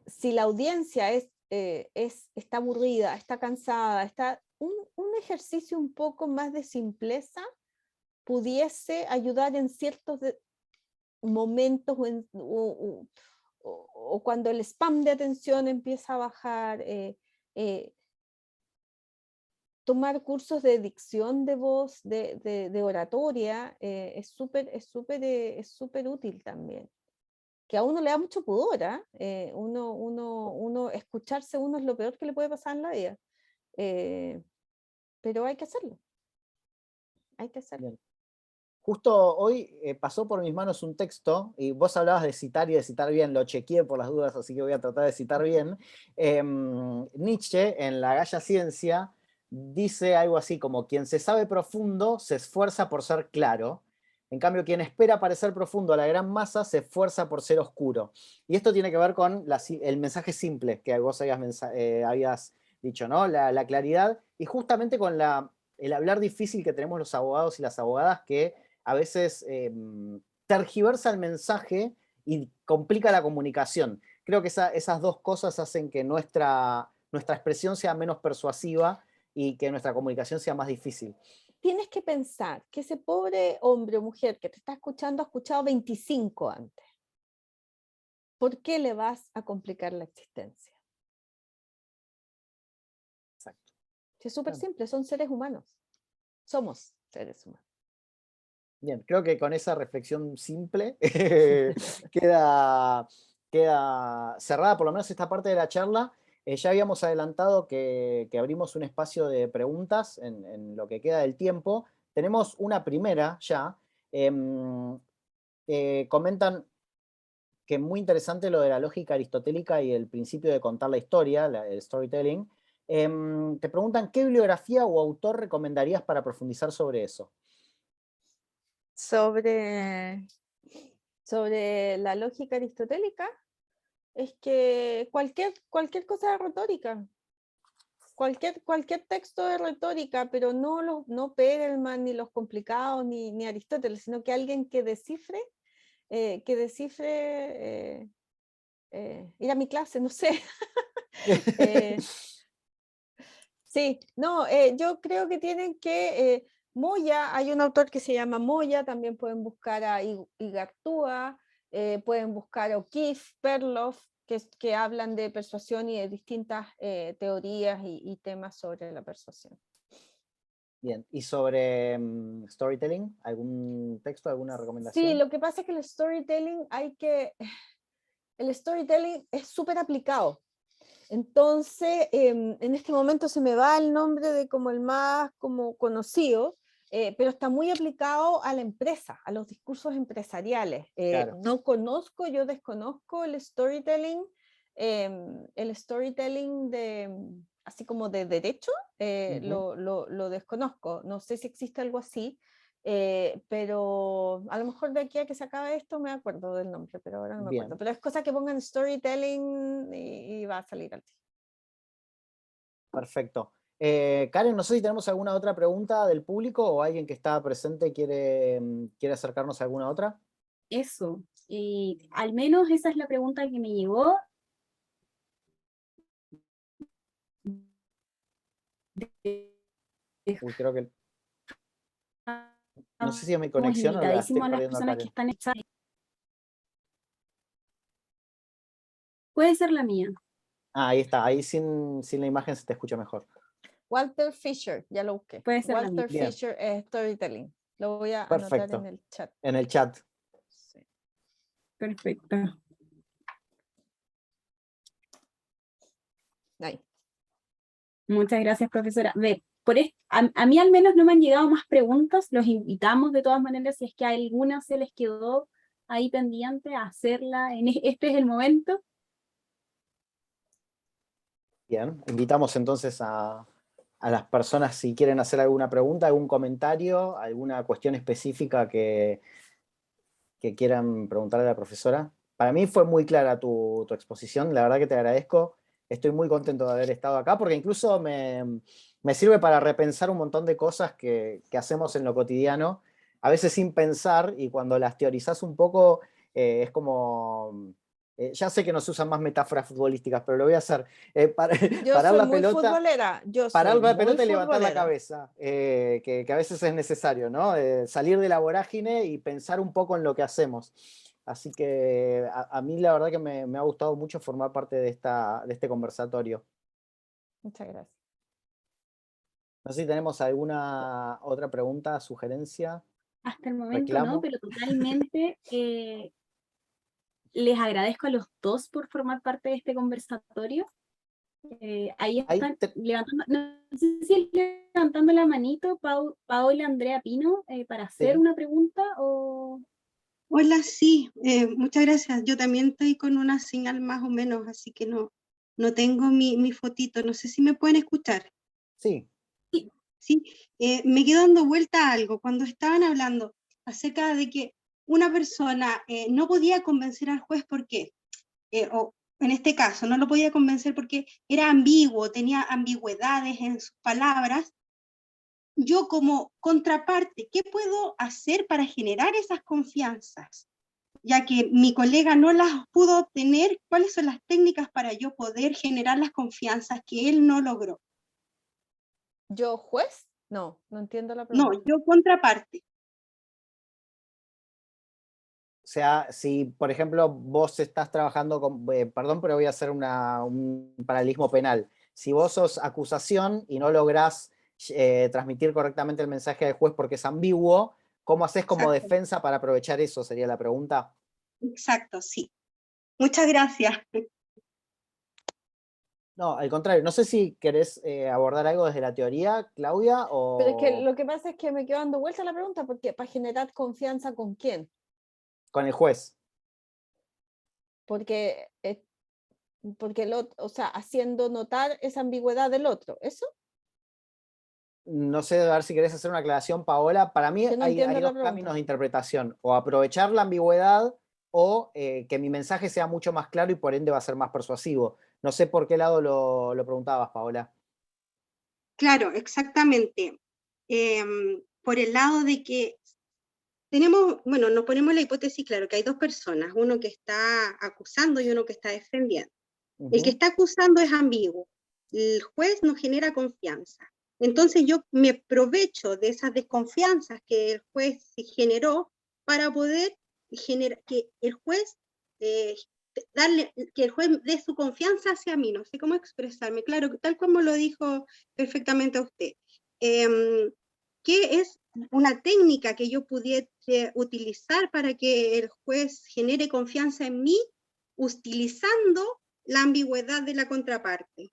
Si la audiencia está aburrida, está cansada, está un ejercicio un poco más de simpleza pudiese ayudar en ciertos momentos o cuando el spam de atención empieza a bajar. Tomar cursos de dicción de voz, de oratoria, es súper útil también. Que a uno le da mucho pudor, ¿ah? Escucharse uno es lo peor que le puede pasar en la vida. Eh, pero hay que hacerlo, hay que hacerlo. Bien. Justo hoy pasó por mis manos un texto, y vos hablabas de citar y de citar bien, lo chequeé por las dudas, así que voy a tratar de citar bien. Nietzsche, en La Galla Ciencia, dice algo así como: quien se sabe profundo se esfuerza por ser claro, en cambio quien espera parecer profundo a la gran masa se esfuerza por ser oscuro. Y esto tiene que ver con el mensaje simple que vos habías dicho, ¿no? La claridad, y justamente con el hablar difícil que tenemos los abogados y las abogadas, que a veces tergiversa el mensaje y complica la comunicación. Creo que esas dos cosas hacen que nuestra expresión sea menos persuasiva y que nuestra comunicación sea más difícil. Tienes que pensar que ese pobre hombre o mujer que te está escuchando ha escuchado 25 antes. ¿Por qué le vas a complicar la existencia? Exacto. Es súper Bien. simple, son seres humanos. Somos seres humanos. Bien, creo que con esa reflexión simple queda cerrada por lo menos esta parte de la charla. Ya habíamos adelantado que abrimos un espacio de preguntas en lo que queda del tiempo. Tenemos una primera ya. Comentan que es muy interesante lo de la lógica aristotélica y el principio de contar la historia, el storytelling. Te preguntan, ¿qué bibliografía o autor recomendarías para profundizar sobre eso? Sobre la lógica aristotélica, es que cualquier cosa de retórica, cualquier texto de retórica, pero no Perelman, ni los complicados, ni Aristóteles, sino que alguien que descifre, ir a mi clase, no sé. Sí, no, yo creo que tienen que, Moya, hay un autor que se llama Moya, también pueden buscar a Igartua, pueden buscar a O'Keeffe, Perloff, que hablan de persuasión y de distintas teorías y temas sobre la persuasión. Bien, ¿y sobre storytelling? ¿Algún texto, alguna Sí, recomendación? lo que pasa es que el storytelling es súper aplicado. Entonces, en este momento se me va el nombre de como el más como conocido, pero está muy aplicado a la empresa, a los discursos empresariales. Claro. Yo desconozco el storytelling así como de derecho, Ujú. lo desconozco. No sé si existe algo así, pero a lo mejor de aquí a que se acabe esto me acuerdo del nombre, pero ahora no me acuerdo. Bien, Pero es cosa que pongan storytelling y va a salir al tiro. Perfecto. Karen, no sé si tenemos alguna otra pregunta del público o alguien que está presente quiere acercarnos a alguna otra. Eso. Y al menos esa es la pregunta que me llegó. Uy, creo que no sé si es mi Estamos conexión o la estoy invitadísimos a las perdiendo a personas que Karen. están en chat. Puede ser la mía. Ah, ahí está, ahí sin la imagen se te escucha mejor. Walter Fisher, ya lo busqué. Puede ser la mía. Walter Bien. Fisher es storytelling. Lo voy a anotar Perfecto. en el chat. En el chat. Sí. Perfecto. Ahí. Muchas gracias, profesora. A mí al menos no me han llegado más preguntas. Los invitamos de todas maneras, si es que a alguna se les quedó ahí pendiente, a hacerla. Este es el momento. Bien, invitamos entonces a las personas si quieren hacer alguna pregunta, algún comentario, alguna cuestión específica que quieran preguntarle a la profesora. Para mí fue muy clara tu exposición, la verdad que te agradezco. Estoy muy contento de haber estado acá porque incluso me sirve para repensar un montón de cosas que hacemos en lo cotidiano, a veces sin pensar, y cuando las teorizás un poco es como... ya sé que no se usan más metáforas futbolísticas, pero lo voy a hacer. Yo Parar soy la muy pelota, futbolera. Yo parar soy la muy pelota y levantar la futbolera. cabeza, que a veces es necesario, ¿no? Salir de la vorágine y pensar un poco en lo que hacemos. Así que a mí la verdad que me ha gustado mucho formar parte de este conversatorio. Muchas gracias. No sé si tenemos alguna otra pregunta, sugerencia, Hasta el momento no, reclamo. pero totalmente les agradezco a los dos por formar parte de este conversatorio. Ahí Ahí están levantando, no sé si levantando la manito, Paola Andrea Pino, para hacer sí. una pregunta o... Hola, sí, muchas gracias. Yo también estoy con una señal más o menos, así que no tengo mi fotito. No sé si me pueden escuchar. Sí. Sí, me quedo dando vuelta a algo. Cuando estaban hablando acerca de que una persona no podía convencer al juez porque, o en este caso, no lo podía convencer porque era ambiguo, tenía ambigüedades en sus palabras. Yo como contraparte, ¿qué puedo hacer para generar esas confianzas? Ya que mi colega no las pudo obtener, ¿cuáles son las técnicas para yo poder generar las confianzas que él no logró? ¿Yo juez? No entiendo la No, pregunta. yo contraparte. O sea, si por ejemplo vos estás trabajando con, perdón, pero voy a hacer un paralelismo penal. Si vos sos acusación y no lográs transmitir correctamente el mensaje del juez porque es ambiguo, ¿cómo haces como Exacto, defensa para aprovechar eso? Sería la pregunta. exacto, sí. Muchas gracias. No, al contrario, no sé si querés abordar algo desde la teoría, Claudia, Pero es que o lo que pasa es que me quedo dando vuelta a la pregunta, porque para generar confianza con quién, con el juez. porque, porque o sea, haciendo notar esa ambigüedad del otro, ¿eso? No sé, a ver si querés hacer una aclaración, Paola. Para mí Que no hay entiendo la dos pregunta. caminos de interpretación, o aprovechar la ambigüedad o que mi mensaje sea mucho más claro y por ende va a ser más persuasivo. No sé por qué lado lo preguntabas, Paola. Claro, exactamente. Por el lado de que tenemos, bueno, nos ponemos la hipótesis, claro, que hay dos personas, uno que está acusando y uno que está defendiendo. El que está acusando es ambiguo. El juez no genera confianza. Entonces yo me aprovecho de esas desconfianzas que el juez generó para poder generar que el juez que el juez dé su confianza hacia mí. No sé cómo expresarme. Claro, tal como lo dijo perfectamente usted. ¿Qué es una técnica que yo pudiese utilizar para que el juez genere confianza en mí, utilizando la ambigüedad de la contraparte?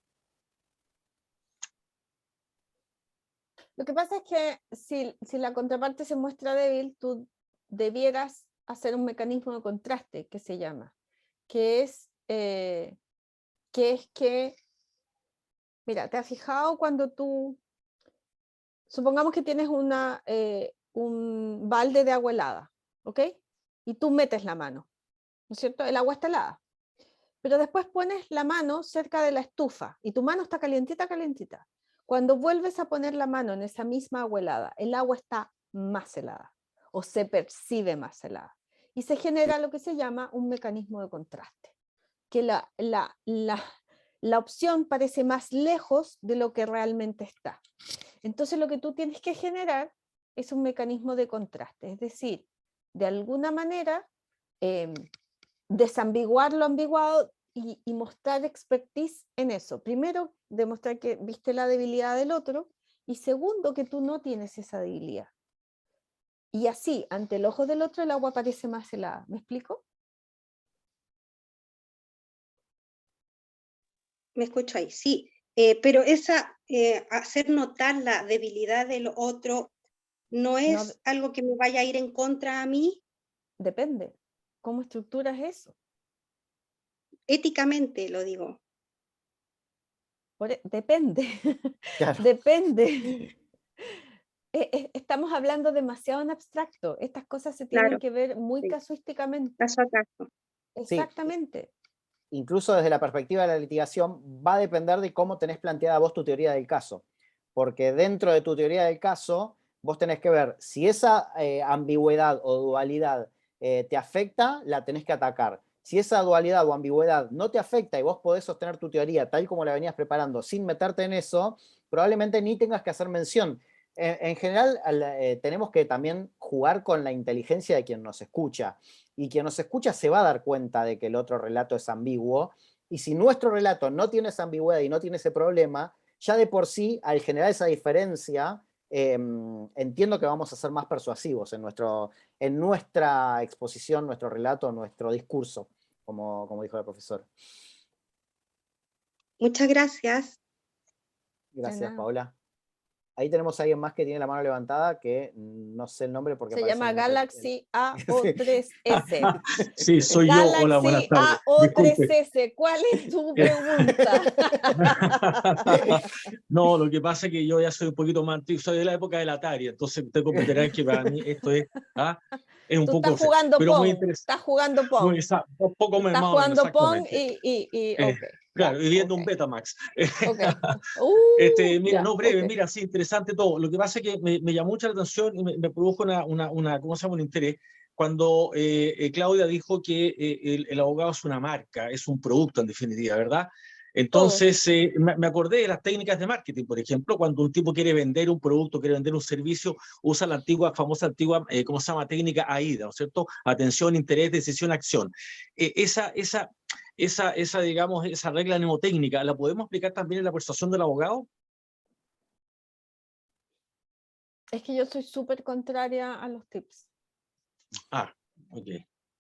Lo que pasa es que si la contraparte se muestra débil, tú debieras hacer un mecanismo de contraste que se llama, que es que, mira, ¿te has fijado cuando tú, supongamos que tienes un balde de agua helada, ¿ok? Y tú metes la mano, ¿no es cierto? El agua está helada. pero después pones la mano cerca de la estufa y tu mano está calientita, calientita. Cuando vuelves a poner la mano en esa misma agua helada, el agua está más helada o se percibe más helada. Y se genera lo que se llama un mecanismo de contraste, que la opción parece más lejos de lo que realmente está. Entonces lo que tú tienes que generar es un mecanismo de contraste, es decir, de alguna manera desambiguar lo ambiguado y mostrar expertise en eso. Primero, demostrar que viste la debilidad del otro, y segundo, que tú no tienes esa debilidad. Y así, ante el ojo del otro, el agua parece más helada. ¿Me explico? Me escucho ahí, sí. Pero hacer notar la debilidad del otro no es No, algo que me vaya a ir en contra a mí. depende. ¿Cómo estructuras eso? Éticamente lo digo. Depende. Claro. Depende. Estamos hablando demasiado en abstracto. Estas cosas se tienen Claro, que ver muy sí, casuísticamente. caso a caso. Sí, Exactamente. incluso desde la perspectiva de la litigación, va a depender de cómo tenés planteada vos tu teoría del caso. Porque dentro de tu teoría del caso, vos tenés que ver si esa ambigüedad o dualidad te afecta, la tenés que atacar. Si esa dualidad o ambigüedad no te afecta y vos podés sostener tu teoría tal como la venías preparando sin meterte en eso, probablemente ni tengas que hacer mención. En general, tenemos que también jugar con la inteligencia de quien nos escucha. Y quien nos escucha se va a dar cuenta de que el otro relato es ambiguo. Y si nuestro relato no tiene esa ambigüedad y no tiene ese problema, ya de por sí, al generar esa diferencia, entiendo que vamos a ser más persuasivos en nuestra exposición, nuestro relato, nuestro discurso, como dijo la profesora. Muchas gracias. Gracias, Nada. Paola. Ahí tenemos a alguien más que tiene la mano levantada, que no sé el nombre porque Se aparece llama en Galaxy Sí. AO3S. Sí, soy yo. Hola, buenas Galaxy tardes. Disculpe. AO3S, ¿cuál es tu pregunta? No, lo que pasa es que yo ya soy un poquito más antiguo, soy de la época del Atari, entonces usted comprenderá que para mí esto es un Tú poco, estás jugando pero muy Pong, interesante, estás jugando Pong, un poco más estás o menos, jugando Pong exactamente. ok, Claro, ya, y viendo ok, un Betamax. ok. Mira, Ya, no, ok. breve, mira, sí, interesante todo. Lo que pasa es que me llamó mucha la atención y me produjo ¿cómo se llama? Un interés cuando Claudia dijo que el abogado es una marca, es un producto en definitiva, ¿verdad? Todos. Entonces, me acordé de las técnicas de marketing, por ejemplo, cuando un tipo quiere vender un producto, quiere vender un servicio, usa la famosa antigua, ¿cómo se llama? Técnica AIDA, ¿no es cierto? Atención, interés, decisión, acción. Digamos, esa regla mnemotécnica, ¿la podemos aplicar también en la persuasión del abogado? Es que yo soy súper contraria a los tips. Ok.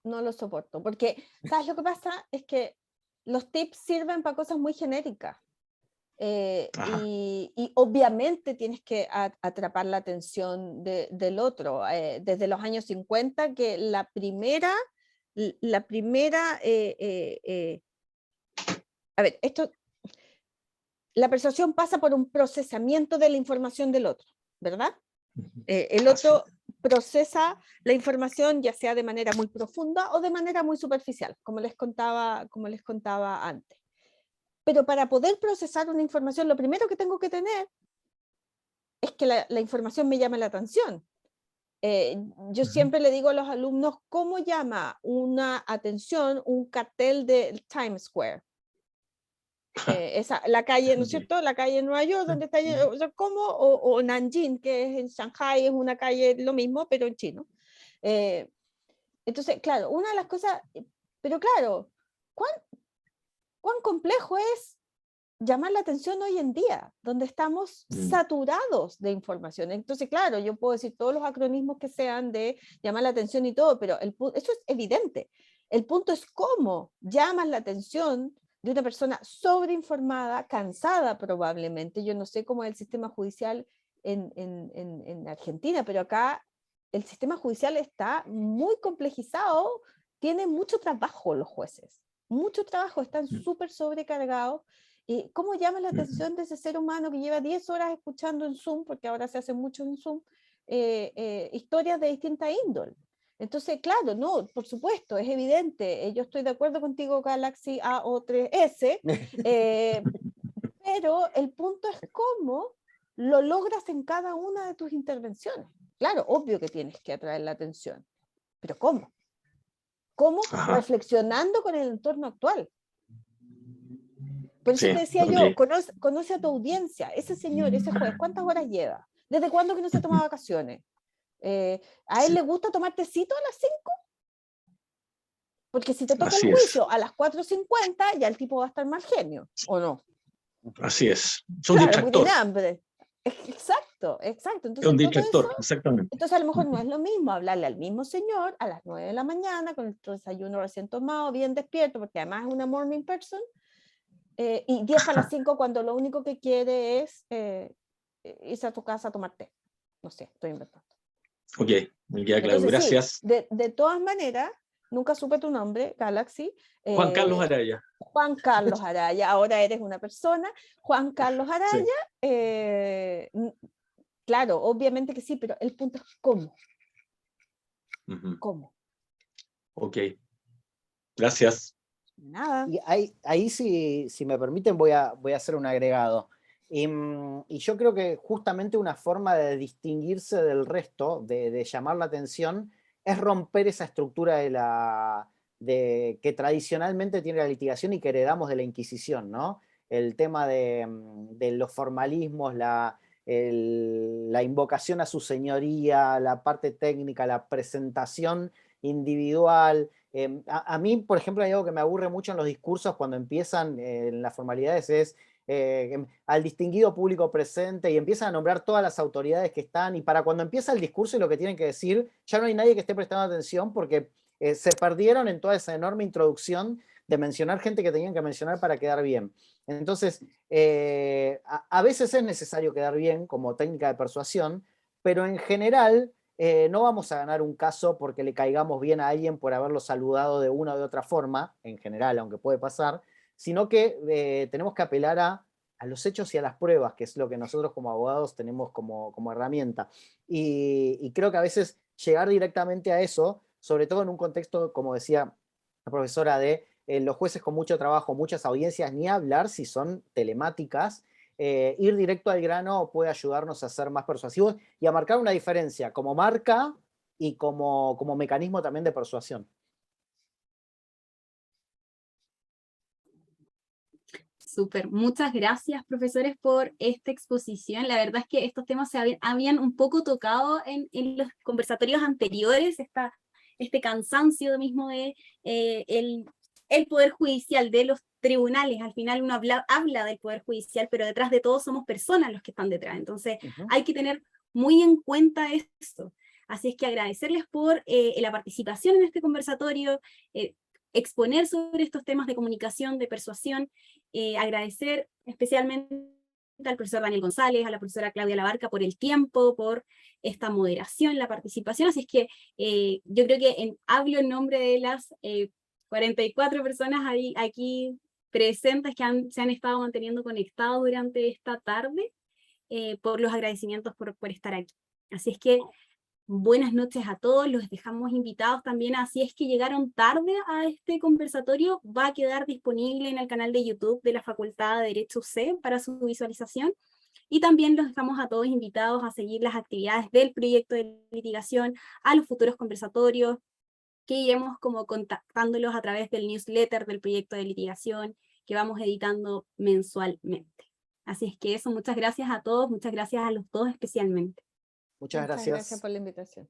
No los soporto. Porque, ¿sabes lo que pasa? Es que los tips sirven para cosas muy genéricas. Y obviamente tienes que atrapar la atención del otro. Desde los años 50, que la primera a ver, la persuasión pasa por un procesamiento de la información del otro, ¿verdad? El otro procesa la información ya sea de manera muy profunda o de manera muy superficial, como les contaba antes. Pero para poder procesar una información, lo primero que tengo que tener es que la información me llame la atención. Yo siempre le digo a los alumnos, ¿cómo llama una atención un cartel de Times Square? La calle, ¿no es cierto? La calle en Nueva York, donde está, o sea, ¿cómo? O Nanjing, que es en Shanghai, es una calle lo mismo, pero en chino. Entonces, claro, una de las cosas, pero claro, ¿cuán complejo es llamar la atención hoy en día, donde estamos saturados de información? Entonces, claro, yo puedo decir todos los acronismos que sean de llamar la atención y todo, pero eso es evidente. El punto es cómo llamas la atención de una persona sobreinformada, cansada probablemente. Yo no sé cómo es el sistema judicial en Argentina, pero acá el sistema judicial está muy complejizado, tienen mucho trabajo los jueces, mucho trabajo, están súper sobrecargados. ¿Cómo llama la atención de ese ser humano que lleva 10 horas escuchando en Zoom, porque ahora se hace mucho en Zoom, historias de distinta índole? Entonces, claro, no, por supuesto, es evidente. Yo estoy de acuerdo contigo, Galaxy A-O-3S, pero el punto es cómo lo logras en cada una de tus intervenciones. Claro, obvio que tienes que atraer la atención, pero ¿cómo? ¿Cómo? Ajá. Reflexionando con el entorno actual. Por eso Sí, te decía ok. yo, conoce a tu audiencia. Ese señor, ese juez, ¿cuántas horas lleva? ¿Desde cuándo que no se toma vacaciones? ¿A él Sí, le gusta tomar tecito a las 5? Porque si te toca el así es, juicio a las 4:50, ya el tipo va a estar mal genio, ¿o no? así es. Es un Claro, porque tiene distractor, hambre. Exacto, exacto. es un Entonces, todo eso, distractor, exactamente. entonces a lo mejor no es lo mismo hablarle al mismo señor a las 9 de la mañana, con el desayuno recién tomado, bien despierto, porque además es una morning person, y 10 para las 5 cuando lo único que quiere es irse a tu casa a tomar té. No sé, estoy inventando. Ok, me queda claro, Entonces, sí, gracias. de todas maneras, nunca supe tu nombre, Galaxy. Juan Carlos Araya. Juan Carlos Araya, ahora eres una persona. Juan Carlos Sí. Araya, claro, obviamente que sí, pero el punto es cómo. Ujú. ¿Cómo? Ok, gracias. Nada. Y ahí si me permiten, voy a hacer un agregado. Y yo creo que justamente una forma de distinguirse del resto, de llamar la atención, es romper esa estructura que tradicionalmente tiene la litigación y que heredamos de la Inquisición, ¿no? El tema de los formalismos, la invocación a su señoría, la parte técnica, la presentación individual. A mí, por ejemplo, hay algo que me aburre mucho en los discursos cuando empiezan en las formalidades, es al distinguido público presente, y empiezan a nombrar todas las autoridades que están, y para cuando empieza el discurso y lo que tienen que decir, ya no hay nadie que esté prestando atención porque se perdieron en toda esa enorme introducción de mencionar gente que tenían que mencionar para quedar bien. Entonces, a veces es necesario quedar bien como técnica de persuasión, pero en general no vamos a ganar un caso porque le caigamos bien a alguien por haberlo saludado de una o de otra forma, en general, aunque puede pasar, sino que tenemos que apelar a los hechos y a las pruebas, que es lo que nosotros como abogados tenemos como herramienta. Y creo que a veces llegar directamente a eso, sobre todo en un contexto, como decía la profesora, de los jueces con mucho trabajo, muchas audiencias, ni hablar si son telemáticas, ir directo al grano puede ayudarnos a ser más persuasivos y a marcar una diferencia como marca y como mecanismo también de persuasión. Súper, muchas gracias, profesores, por esta exposición. La verdad es que estos temas se habían un poco tocado en los conversatorios anteriores, este cansancio mismo de el Poder Judicial, de los tribunales. Al final uno habla del Poder Judicial, pero detrás de todo somos personas los que están detrás. Entonces hay que tener muy en cuenta esto. Así es que agradecerles por la participación en este conversatorio, exponer sobre estos temas de comunicación, de persuasión, agradecer especialmente al profesor Daniel González, a la profesora Claudia Labarca por el tiempo, por esta moderación, la participación. Así es que yo creo que hablo en nombre de las 44 personas aquí presentes que se han estado manteniendo conectados durante esta tarde, por los agradecimientos por estar aquí. Así es que buenas noches a todos, los dejamos invitados también si es que llegaron tarde a este conversatorio, va a quedar disponible en el canal de YouTube de la Facultad de Derecho UC para su visualización, y también los dejamos a todos invitados a seguir las actividades del proyecto de litigación, a los futuros conversatorios, que iremos como contactándolos a través del newsletter del proyecto de litigación que vamos editando mensualmente. Así es que eso, muchas gracias a todos, muchas gracias a los dos especialmente. Muchas Muchas gracias. gracias por la invitación.